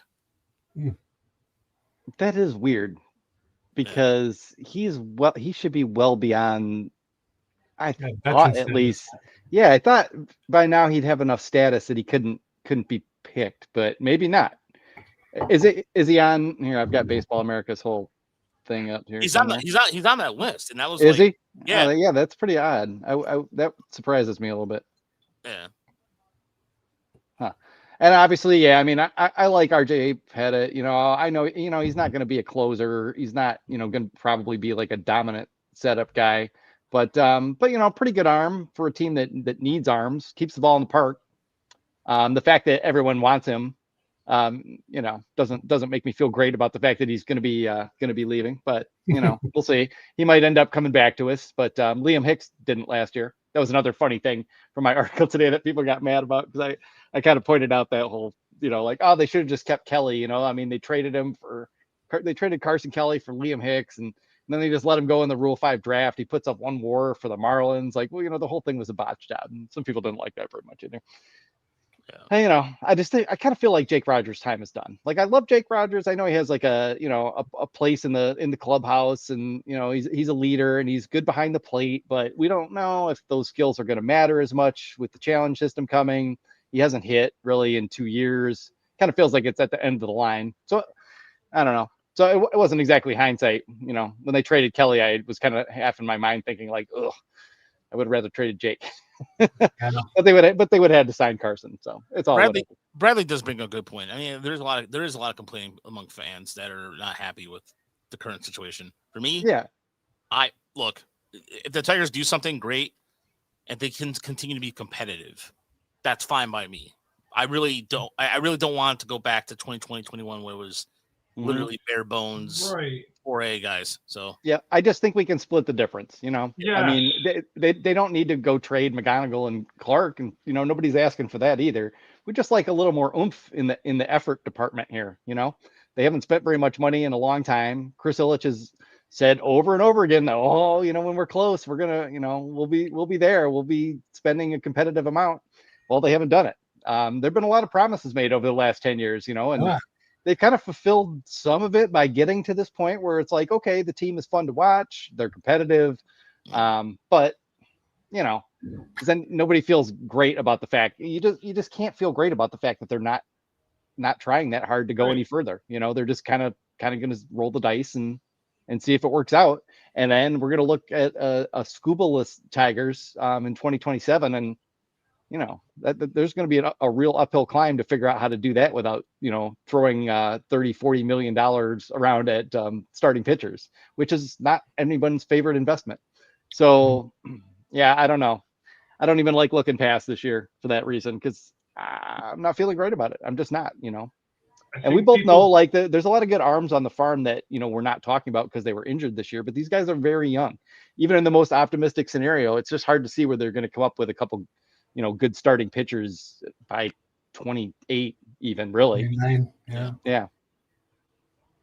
That is weird because he should be well beyond, I thought at least. Yeah, I thought by now he'd have enough status that he couldn't be picked, but maybe not. Is he on here? I've got Baseball America's whole thing up here. He's on that list, and that was he? Yeah, yeah, that's pretty odd. That surprises me a little bit. Yeah. Huh. And obviously, yeah, I mean, I like RJ Pettit. I know, he's not going to be a closer. He's not, going to probably be like a dominant setup guy. But pretty good arm for a team that needs arms. Keeps the ball in the park. The fact that everyone wants him, doesn't make me feel great about the fact that he's going to be leaving. But we'll see. He might end up coming back to us. But Liam Hicks didn't last year. That was another funny thing from my article today that people got mad about because I kind of pointed out that whole, they should have just kept Kelly. I mean, they traded Carson Kelly for Liam Hicks, and then they just let him go in the Rule 5 draft. He puts up one WAR for the Marlins. Like, well, the whole thing was a botch job, and some people didn't like that very much either. Yeah. I just think I kind of feel like Jake Rogers' time is done. Like, I love Jake Rogers. I know he has like a place in the clubhouse, and he's a leader and he's good behind the plate, but we don't know if those skills are going to matter as much with the challenge system coming. He hasn't hit really in 2 years. Kind of feels like it's at the end of the line. So I don't know. So it wasn't exactly hindsight. When they traded Kelly, I was kind of half in my mind thinking like, ugh, I would have rather traded Jake. But they would have had to sign Carson. So it's all Bradley does bring a good point. I mean, there is a lot of complaining among fans that are not happy with the current situation. For me, yeah, if the Tigers do something great and they can continue to be competitive, that's fine by me. I really don't want to go back to 2020, 21 where it was literally bare bones, right? 4A guys. So yeah, I just think we can split the difference. Yeah. I mean, they don't need to go trade McGonigal and Clark, and nobody's asking for that either. We just like a little more oomph in the effort department here. They haven't spent very much money in a long time. Chris Ilitch has said over and over again that, when we're close, we're gonna, we'll be there. We'll be spending a competitive amount. Well, they haven't done it. There've been a lot of promises made over the last 10 years, and they've kind of fulfilled some of it by getting to this point where it's like, okay, the team is fun to watch. They're competitive. But then nobody feels great about the fact you just can't feel great about the fact that they're not trying that hard to go any further. They're just kind of going to roll the dice and see if it works out. And then we're going to look at a scuba-less Tigers in 2027. And, there's going to be a real uphill climb to figure out how to do that without, throwing $30-40 million around at starting pitchers, which is not anyone's favorite investment. So, yeah, I don't know. I don't even like looking past this year for that reason because I'm not feeling great about it. I'm just not, And we both know like there's a lot of good arms on the farm that, we're not talking about because they were injured this year, but these guys are very young. Even in the most optimistic scenario, it's just hard to see where they're going to come up with a couple good starting pitchers by 28, even really. 29, yeah.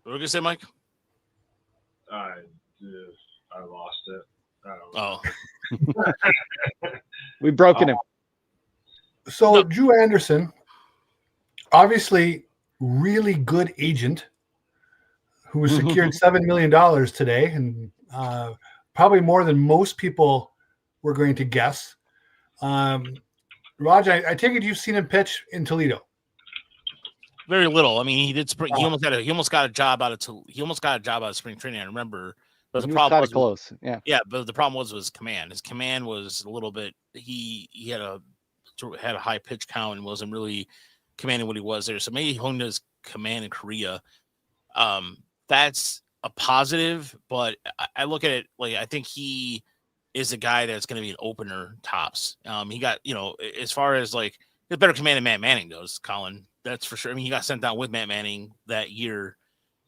What were you gonna say, Mike? I lost it. I don't know. Oh, We've broken him. So No. Drew Anderson, obviously, really good agent who secured $7 million today, and probably more than most people were going to guess. Raj, I take it you've seen him pitch in Toledo. Very little. I mean, he did spring. He Oh. almost got a job out of. He almost got a job out of spring training. I remember, but the He was problem kind was of close. Yeah. yeah. But the problem was command. His command was a little bit. He had a high pitch count and wasn't really commanding what he was there. So maybe he honed his command in Korea. That's a positive, but I look at it like I think he is a guy that's going to be an opener tops. He got, as far as like his better command than Matt Manning does, Colin. That's for sure. I mean, he got sent down with Matt Manning that year,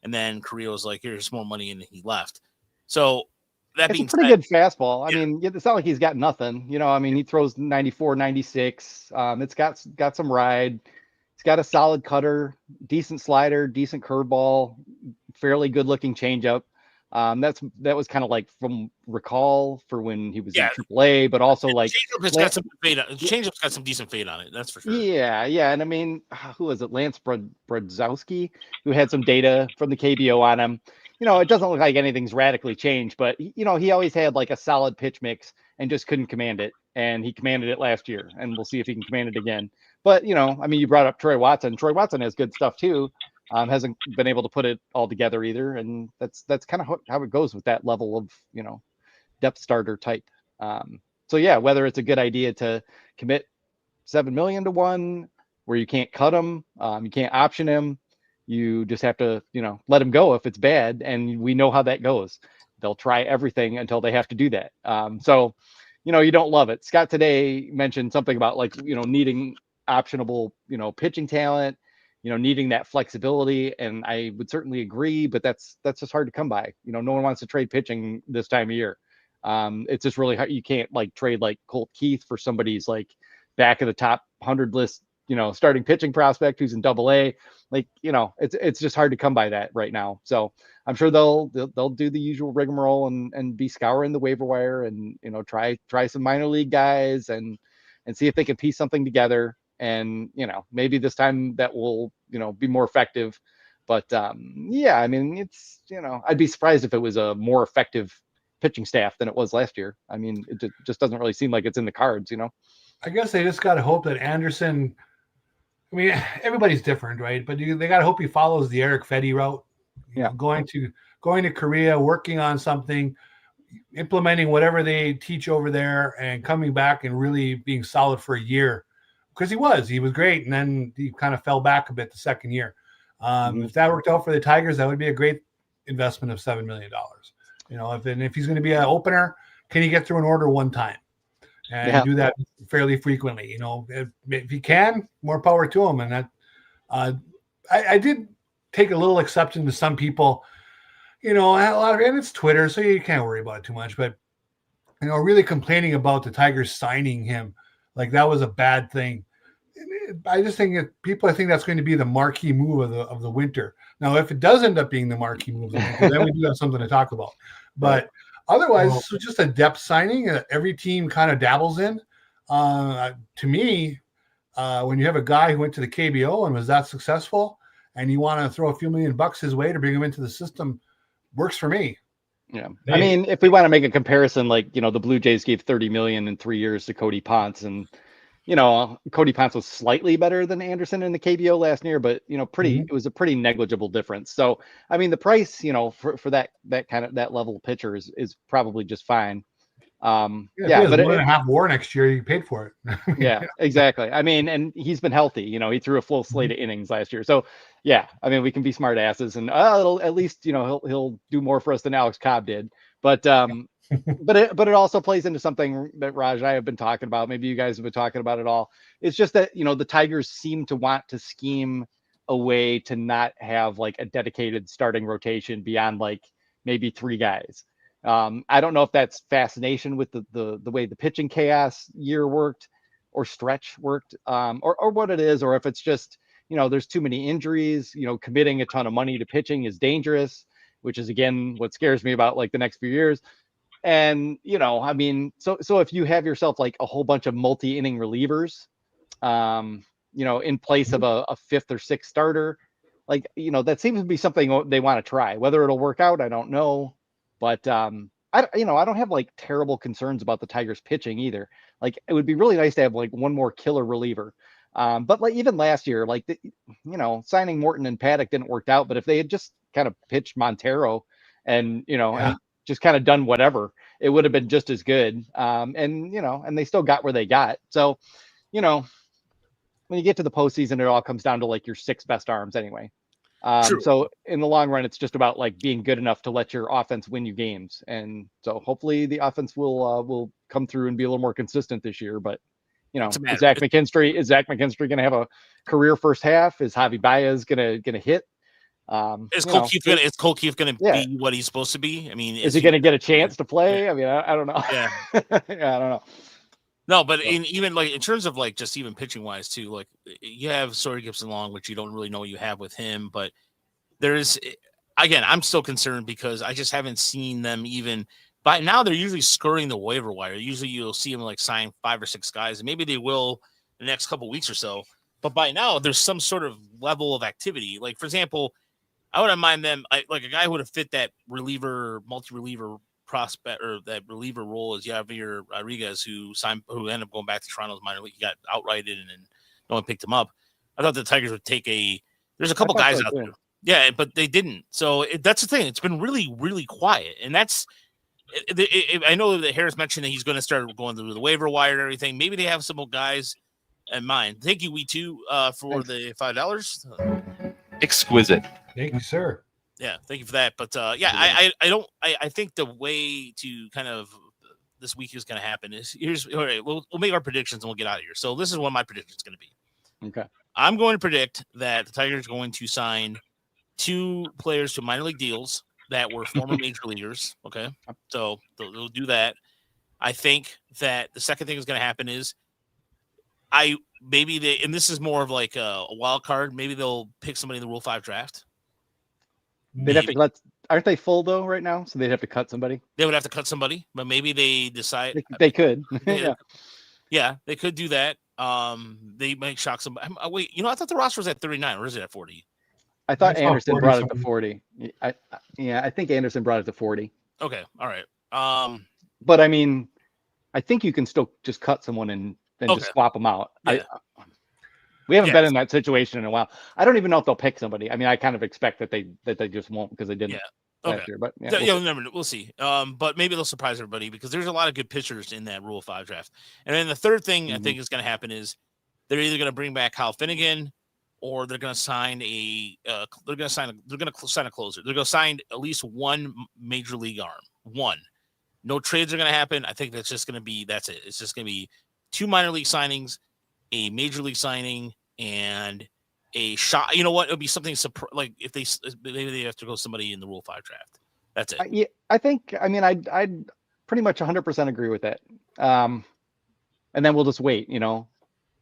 and then Korea was like, "Here's more money," and he left. So that It's a being pretty said, good fastball. I yeah. mean, it's not like he's got nothing. I mean, he throws 94, 96. It's got some ride. It's got a solid cutter, decent slider, decent curveball, fairly good looking changeup. That was kind of like from recall for when he was in AAA, but also like Changeup's got some fade. Changeup's got some decent fade on it. That's for sure. Yeah, and I mean, who was it? Lance Brodzowski, who had some data from the KBO on him. It doesn't look like anything's radically changed, but he always had like a solid pitch mix and just couldn't command it. And he commanded it last year, and we'll see if he can command it again. But I mean, you brought up Troy Watson. Troy Watson has good stuff too. Hasn't been able to put it all together either, and that's kind of how it goes with that level of depth starter type. So yeah, whether it's a good idea to commit $7 million to one where you can't cut him, you can't option him, you just have to let him go if it's bad, and we know how that goes. They'll try everything until they have to do that. So you don't love it. Scott today mentioned something about like needing optionable pitching talent, needing that flexibility, and I would certainly agree, but that's just hard to come by. No one wants to trade pitching this time of year. It's just really hard. You can't like trade like Colt Keith for somebody's like back of the top 100 list, starting pitching prospect who's in AA. Like, it's just hard to come by that right now. So I'm sure they'll do the usual rigmarole and be scouring the waiver wire and, try some minor league guys and see if they can piece something together. And, maybe this time that will, be more effective. But yeah, I mean, it's, I'd be surprised if it was a more effective pitching staff than it was last year. I mean, it just doesn't really seem like it's in the cards, I guess they just got to hope that Anderson, I mean, everybody's different, right? But they got to hope he follows the Eric Fetty route. Going to Korea, working on something, implementing whatever they teach over there, and coming back and really being solid for a year. Because he was great, and then he kind of fell back a bit the second year. If that worked out for the Tigers, that would be a great investment of $7 million. If he's going to be an opener, can he get through an order one time? And do that fairly frequently. If he can, more power to him. And that I did take a little exception to some people, a lot of it, and it's Twitter, so you can't worry about it too much, but really complaining about the Tigers signing him like that was a bad thing. I just think I think that's going to be the marquee move of the winter. Now, if it does end up being the marquee move of the winter, then we do have something to talk about. But otherwise, it's just a depth signing that every team kind of dabbles in. To me, when you have a guy who went to the KBO and was that successful, and you want to throw a few $1,000,000 his way to bring him into the system, works for me. Yeah, I mean, if we want to make a comparison, like the Blue Jays gave $30 million in 3 years to Cody Ponce, and Cody Ponce was slightly better than Anderson in the KBO last year, but it was a pretty negligible difference. So I mean, the price for that kind of that level of pitcher is probably just fine. But 1.5 WAR next year, you paid for it. Yeah, exactly. I mean, and he's been healthy. He threw a full slate of innings last year. So yeah, I mean, we can be smart asses, and it'll, at least he'll do more for us than Alex Cobb did. But but it also plays into something that Raj and I have been talking about. Maybe you guys have been talking about it all. It's just that the Tigers seem to want to scheme a way to not have like a dedicated starting rotation beyond like maybe 3 guys. I don't know if that's fascination with the way the pitching chaos year worked or stretch worked, or what it is, or if it's just, there's too many injuries, committing a ton of money to pitching is dangerous, which is again, what scares me about like the next few years. And, I mean, so if you have yourself like a whole bunch of multi-inning relievers, in place of a fifth or sixth starter. Like, that seems to be something they want to try. Whether it'll work out, I don't know. But I don't have like terrible concerns about the Tigers pitching either. Like, it would be really nice to have like one more killer reliever. But like even last year, like signing Morton and Paddock didn't work out. But if they had just kind of pitched Montero and and just kind of done whatever, it would have been just as good. And they still got where they got. So, when you get to the postseason, it all comes down to like your six best arms anyway. So in the long run, it's just about like being good enough to let your offense win you games. And so hopefully the offense will come through and be a little more consistent this year. But is Zach McKinstry going to have a career first half? Is Javi Baez going to hit? Is Cole Keith going to be what he's supposed to be? I mean, is he going to get a chance to play? I mean, I don't know. Yeah, I don't know. No, but even like in terms of like just even pitching wise too, like you have Sawyer Gibson Long, which you don't really know what you have with him, but there's again, I'm still concerned because I just haven't seen them even by now. They're usually scurrying the waiver wire. Usually you'll see them like sign 5 or 6 guys, and maybe they will the next couple of weeks or so. But by now there's some sort of level of activity. Like for example, I wouldn't mind them like a guy who would have fit that multi-reliever prospect or that reliever role is Javier Rodriguez, who ended up going back to Toronto's minor league. He got outrighted and no one picked him up. I thought the Tigers would take there's a couple guys out there. Yeah, but they didn't. So that's the thing. It's been really, really quiet. And that's I know that Harris mentioned that he's going to start going through the waiver wire and everything. Maybe they have some guys in mind. Thank you, We2, for the $5. Exquisite. Thank you, sir. Yeah, thank you for that. But I think the way to kind of this week is going to happen is all right. We'll make our predictions and we'll get out of here. So this is what my prediction is going to be. Okay. I'm going to predict that the Tigers are going to sign 2 players to minor league deals that were former major leaguers. Okay, so they'll do that. I think that the second thing is going to happen is and this is more of like a wild card. Maybe they'll pick somebody in the Rule 5 draft. They'd have to aren't they full though right now? So they'd have to cut somebody. They would have to cut somebody, but maybe they decide they could. Yeah, they could do that. They might shock somebody. Wait, I thought the roster was at 39, or is it at 40? I thought Anderson brought it to 40. I think Anderson brought it to 40. Okay, all right. But I mean, I think you can still just cut someone and just swap them out. Yeah. We haven't been in that situation in a while. I don't even know if they'll pick somebody. I mean, I kind of expect that they just won't because they didn't last year. But we'll see. But maybe they'll surprise everybody because there's a lot of good pitchers in that Rule 5 draft. And then the third thing I think is going to happen is they're either going to bring back Kyle Finnegan or they're going to sign a closer. They're going to sign at least one major league arm. One. No trades are going to happen. I think that's just going to be that's it. It's just going to be 2 minor league signings, a major league signing, and a shot. You know what? It would be something like if maybe they have to go somebody in the Rule 5 draft. That's it. Yeah, I think. I mean, I'd pretty much 100% agree with that. And then we'll just wait.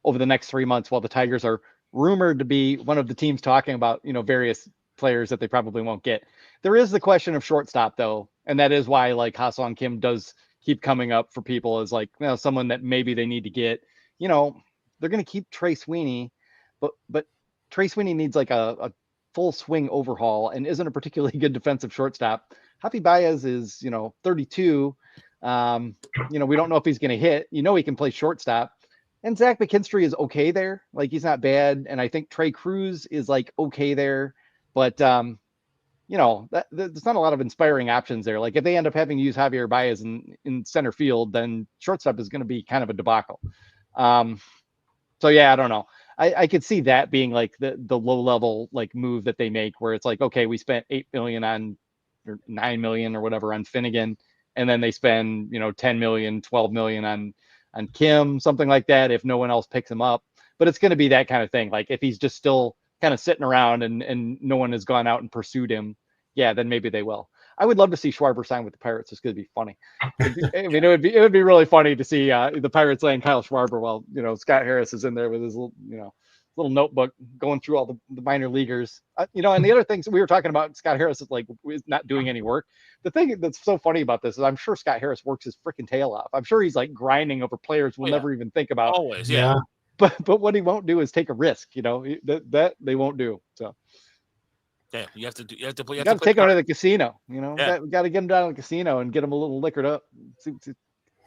Over the next 3 months while the Tigers are rumored to be one of the teams talking about various players that they probably won't get. There is the question of shortstop though, and that is why like Ha-Seong Kim does keep coming up for people as like someone that maybe they need to get. They're going to keep Trey Sweeney, but Trey Sweeney needs like a full swing overhaul and isn't a particularly good defensive shortstop. Javi Baez is, 32. We don't know if he's going to hit. He can play shortstop. And Zach McKinstry is okay there. Like, he's not bad. And I think Trey Cruz is like okay there. But, there's not a lot of inspiring options there. Like, if they end up having to use Javier Baez in center field, then shortstop is going to be kind of a debacle. So yeah, I don't know. I could see that being like the low level like move that they make where it's like, okay, we spent $8 million or $9 million or whatever on Finnegan, and then they spend 10 million, 12 million on Kim, something like that, if no one else picks him up. But it's going to be that kind of thing. Like if he's just still kind of sitting around and no one has gone out and pursued him, yeah, then maybe they will. I would love to see Schwarber sign with the Pirates. It's going to be funny. It would be really funny to see the Pirates laying Kyle Schwarber while Scott Harris is in there with his little notebook going through all the minor leaguers. And the other things we were talking about, Scott Harris is not doing any work. The thing that's so funny about this is I'm sure Scott Harris works his freaking tail off. I'm sure he's like grinding over players we'll never even think about. Always, yeah. but what he won't do is take a risk. That they won't do. So Yeah, you have to play. you got to take him to the casino. Yeah. We got to get him down to the casino and get him a little liquored up,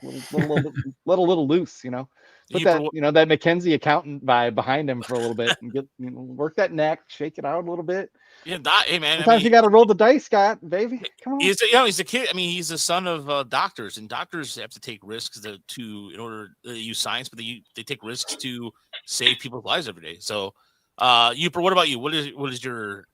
let a little loose. Put You that pro- that McKenzie accountant vibe behind him for a little bit and get work that neck, shake it out a little bit. Yeah, hey man. Sometimes you got to roll the dice, Scott, baby. Come on. He's a kid. I mean, he's the son of doctors, and doctors have to take risks in order to use science, but they take risks to save people's lives every day. So, what about you? What is your?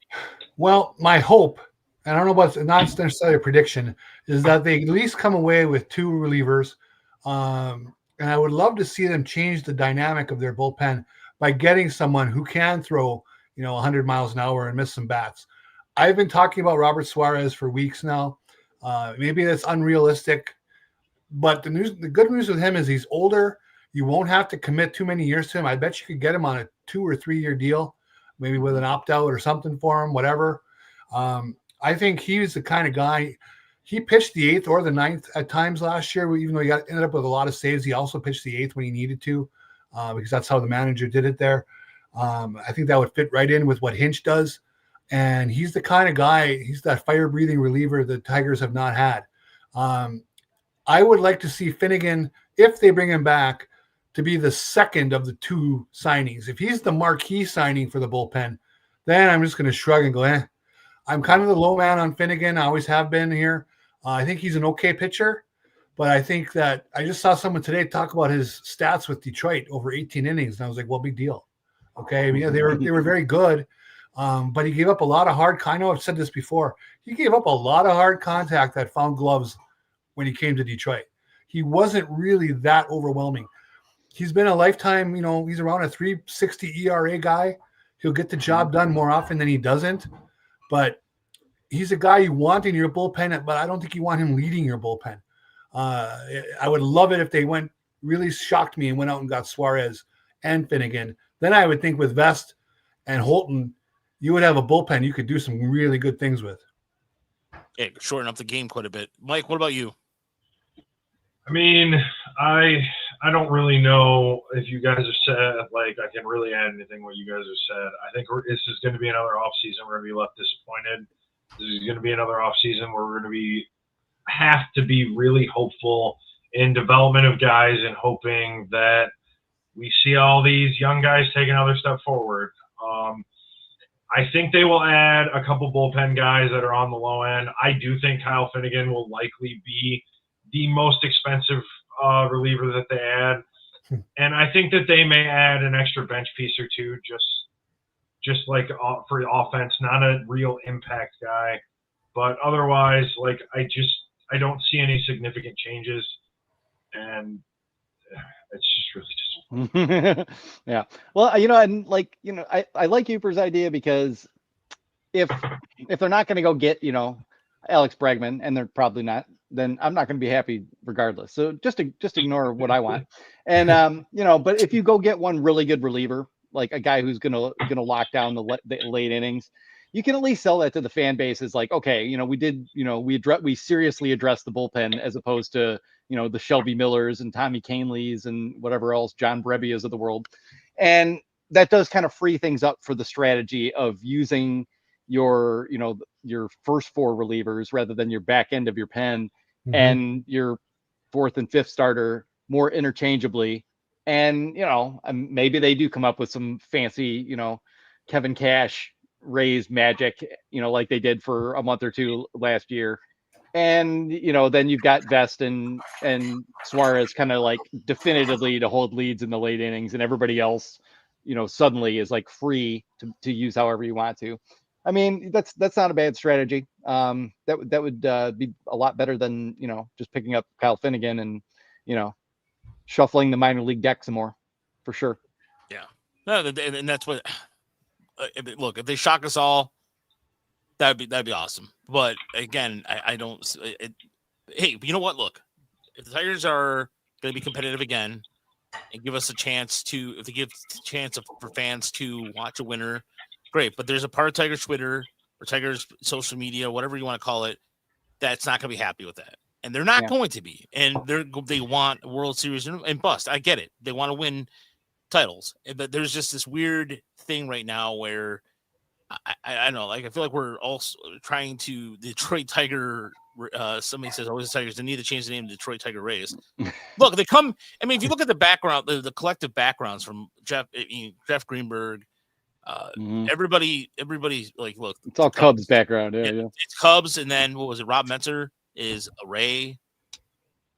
Well, my hope, and I don't know what's not necessarily a prediction, is that they at least come away with 2 relievers. And I would love to see them change the dynamic of their bullpen by getting someone who can throw, 100 miles an hour and miss some bats. I've been talking about Robert Suarez for weeks now. Maybe that's unrealistic, but the good news with him is he's older. You won't have to commit too many years to him. I bet you could get him on a 2 or 3 year deal, maybe with an opt-out or something for him, whatever. I think he's the kind of guy. He pitched the 8th or the 9th at times last year, even though he ended up with a lot of saves. He also pitched the 8th when he needed to, because that's how the manager did it there. I think that would fit right in with what Hinch does. And he's the kind of guy, he's that fire-breathing reliever the Tigers have not had. I would like to see Finnegan, if they bring him back, to be the second of the 2 signings. If he's the marquee signing for the bullpen, then I'm just going to shrug and go, I'm kind of the low man on Finnegan. I always have been here. I think he's an okay pitcher, but I think that I just saw someone today talk about his stats with Detroit over 18 innings, and I was like, well, big deal. Okay, I mean, they were very good, but he gave up a lot of I know I've said this before. He gave up a lot of hard contact that found gloves when he came to Detroit. He wasn't really that overwhelming. He's been a lifetime, he's around a 3.60 ERA guy. He'll get the job done more often than he doesn't, but he's a guy you want in your bullpen, but I don't think you want him leading your bullpen. I would love it if they really shocked me and went out and got Suarez and Finnegan. Then I would think with Vest and Holton, you would have a bullpen you could do some really good things with. Yeah, shorten up the game quite a bit. Mike, what about you? I mean, I don't really know if you guys have said, like, I can really add anything what you guys have said. I think this is going to be another offseason where we're left disappointed. This is going to be another offseason where we're going to have to be really hopeful in development of guys and hoping that we see all these young guys take another step forward. I think they will add a couple bullpen guys that are on the low end. I do think Kyle Finnegan will likely be the most expensive reliever that they add. And I think that they may add an extra bench piece or two, just like for offense, not a real impact guy. But otherwise, like, I don't see any significant changes. And it's just really disappointing. Yeah. Well, and I like Uper's idea, because if they're not going to go get, Alex Bregman, and they're probably not, then I'm not going to be happy regardless. So just ignore what I want. And, but if you go get one really good reliever, like a guy who's going to lock down the late innings, you can at least sell that to the fan base as like, okay, we seriously addressed the bullpen, as opposed to, the Shelby Millers and Tommy Caneleys and whatever else, John Brebbias of the world. And that does kind of free things up for the strategy of using your first 4 relievers rather than your back end of your pen, and your 4th and 5th starter more interchangeably. And, maybe they do come up with some fancy, Kevin Cash Rays magic, like they did for a month or 2 last year. And, then you've got Vest and Suarez kind of like definitively to hold leads in the late innings, and everybody else, suddenly is like free to use however you want to. I mean, that's not a bad strategy. That would be a lot better than, just picking up Kyle Finnegan and, shuffling the minor league deck some more, for sure. Yeah. No, and that's what, look, if they shock us all, that'd be awesome. But again, I don't. Hey, you know what? Look, if the Tigers are going to be competitive again and give us a chance to, if they give a chance for fans to watch a winner, great. But there's a part of Tigers Twitter or Tigers social media, whatever you want to call it, that's not going to be happy with that, and they're not going to be. And they want a World Series and bust. I get it. They want to win titles. But there's just this weird thing right now where I don't know, like I feel like we're also trying to Detroit Tiger. Somebody says, "Oh, the Tigers. They need to change the name to Detroit Tiger Rays." Look, they come. I mean, if you look at the background, the collective backgrounds from Jeff Greenberg, everybody, like, look, It's all Cubs background. Yeah, yeah. It's Cubs, and then what was it? Rob Metzer is a Ray.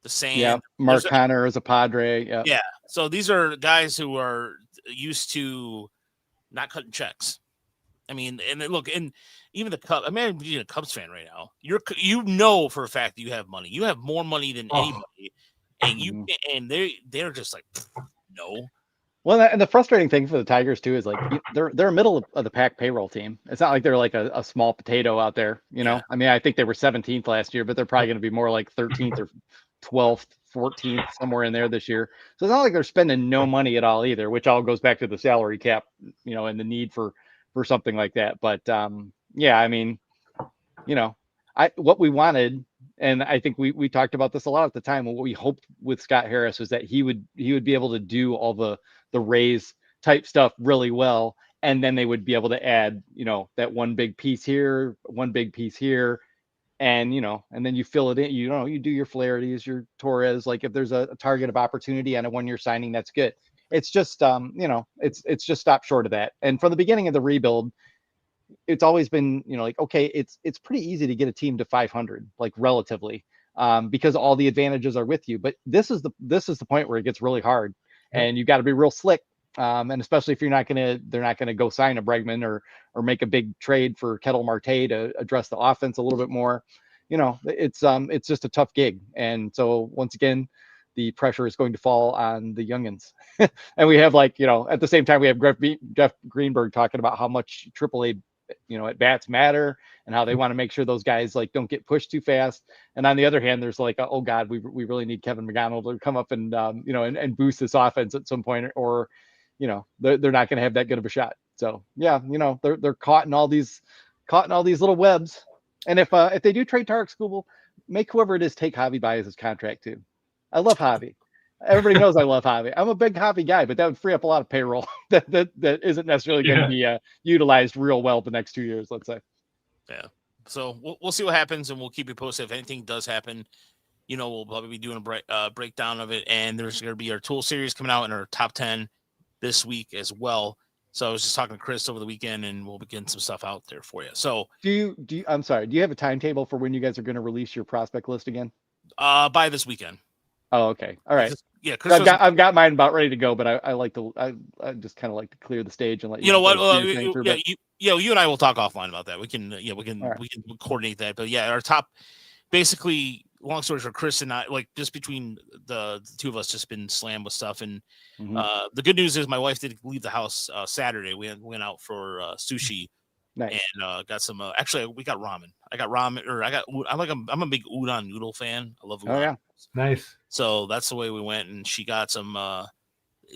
The same. Yeah, Mark Connor is a Padre. Yeah. Yeah. So these are guys who are used to not cutting checks. I mean, and look, and even the Cubs. I mean, being a Cubs fan right now, you know for a fact that you have money. You have more money than anybody, and they're just like, no. Well, and the frustrating thing for the Tigers too is like they're a middle of the pack payroll team. It's not like they're like a small potato out there. You know, I mean, I think they were 17th last year, but they're probably going to be more like 13th or 12th, 14th, somewhere in there this year. So it's not like they're spending no money at all either, which all goes back to the salary cap, you know, and the need for something like that. But yeah, I mean, you know, what we wanted, and I think we talked about this a lot at the time. What we hoped with Scott Harris was that he would be able to do all the Rays type stuff really well, and then they would be able to add, you know, that one big piece here, one big piece here, and you know, and then you fill it in. You know, you do your Flaherty's, your Torres. Like if there's a target of opportunity on a 1-year signing, that's good. It's just you know, it's just stopped short of that. And from the beginning of the rebuild, it's always been, you know, like, okay, it's pretty easy to get a team to 500, like relatively, because all the advantages are with you. But this is the point where it gets really hard, and you got to be real slick. And especially if they're not gonna go sign a Bregman or make a big trade for Kettle Marte to address the offense a little bit more. You know, it's just a tough gig. And so once again, the pressure is going to fall on the youngins. And we have, like, you know, at the same time we have Jeff Greenberg talking about how much AAA, you know, at bats matter and how they want to make sure those guys like don't get pushed too fast. And on the other hand, there's like, oh God, we really need Kevin McDonald to come up and you know, and boost this offense at some point, or you know, they're not going to have that good of a shot. So yeah, you know, they're caught in all these little webs. And if they do trade Tarek Skubal, make whoever it is take Javi Baez's contract too. I love Javi. Everybody knows I love Javi. I'm a big Javi guy, but that would free up a lot of payroll that isn't necessarily going to be utilized real well the next 2 years, let's say. Yeah. So we'll see what happens, and we'll keep you posted if anything does happen. You know, we'll probably be doing a breakdown of it, and there's going to be our tool series coming out in our top 10 this week as well. So I was just talking to Chris over the weekend, and we'll be getting some stuff out there for you. So do you I'm sorry, do you have a timetable for when you guys are going to release your prospect list again? By this weekend. Oh, okay. All right. Yeah, I've got mine about ready to go, but I like to I just kind of like to clear the stage and let you know what. you and I will talk offline about that. We can we can coordinate that. But yeah, our top, basically, long story short, Chris and I, like, just between the two of us, just been slammed with stuff. And the good news is my wife did leave the house Saturday. We went out for sushi. Nice. And got some. Actually, we got ramen. I'm a big udon noodle fan. I love udon. Oh yeah, nice. So that's the way we went, and she got some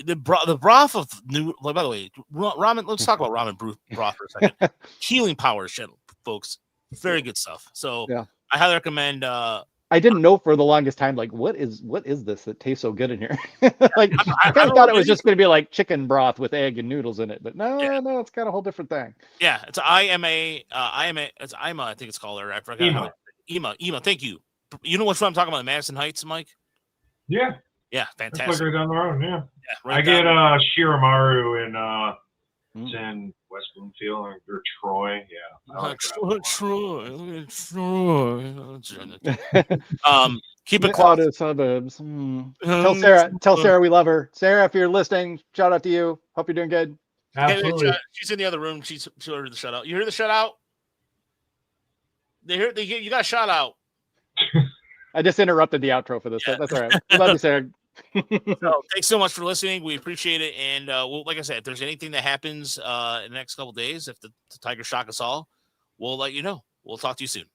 the broth of noodle. By the way, ramen. Let's talk about ramen broth for a second. Healing powers, folks. Very good stuff. So yeah, I highly recommend. I didn't know for the longest time, like, what is this that tastes so good in here? Like, I kind of thought it was just going to be like chicken broth with egg and noodles in it, but no, it's got a whole different thing. Yeah, it's IMA. It's IMA, I think it's called. Or I forgot. IMA. Thank you. You know what I'm talking about? Madison Heights, Mike. Yeah. Yeah, fantastic. That's like right down the road. Yeah. Right I get Shiramaru in West Bloomfield or Troy. Yeah. Like Troy. Keep it close. Out of suburbs. Tell Sarah we love her. Sarah, if you're listening, shout out to you. Hope you're doing good. Absolutely. She's in the other room. She heard the shutout. You hear the shutout? You got a shout out. I just interrupted the outro for this. Yeah. That's all right. Love you, Sarah. So, thanks so much for listening. We appreciate it. And like I said, if there's anything that happens in the next couple of days, if the Tigers shock us all, we'll let you know. We'll talk to you soon.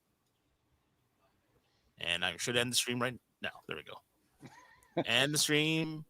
And I should end the stream right now. There we go. End the stream.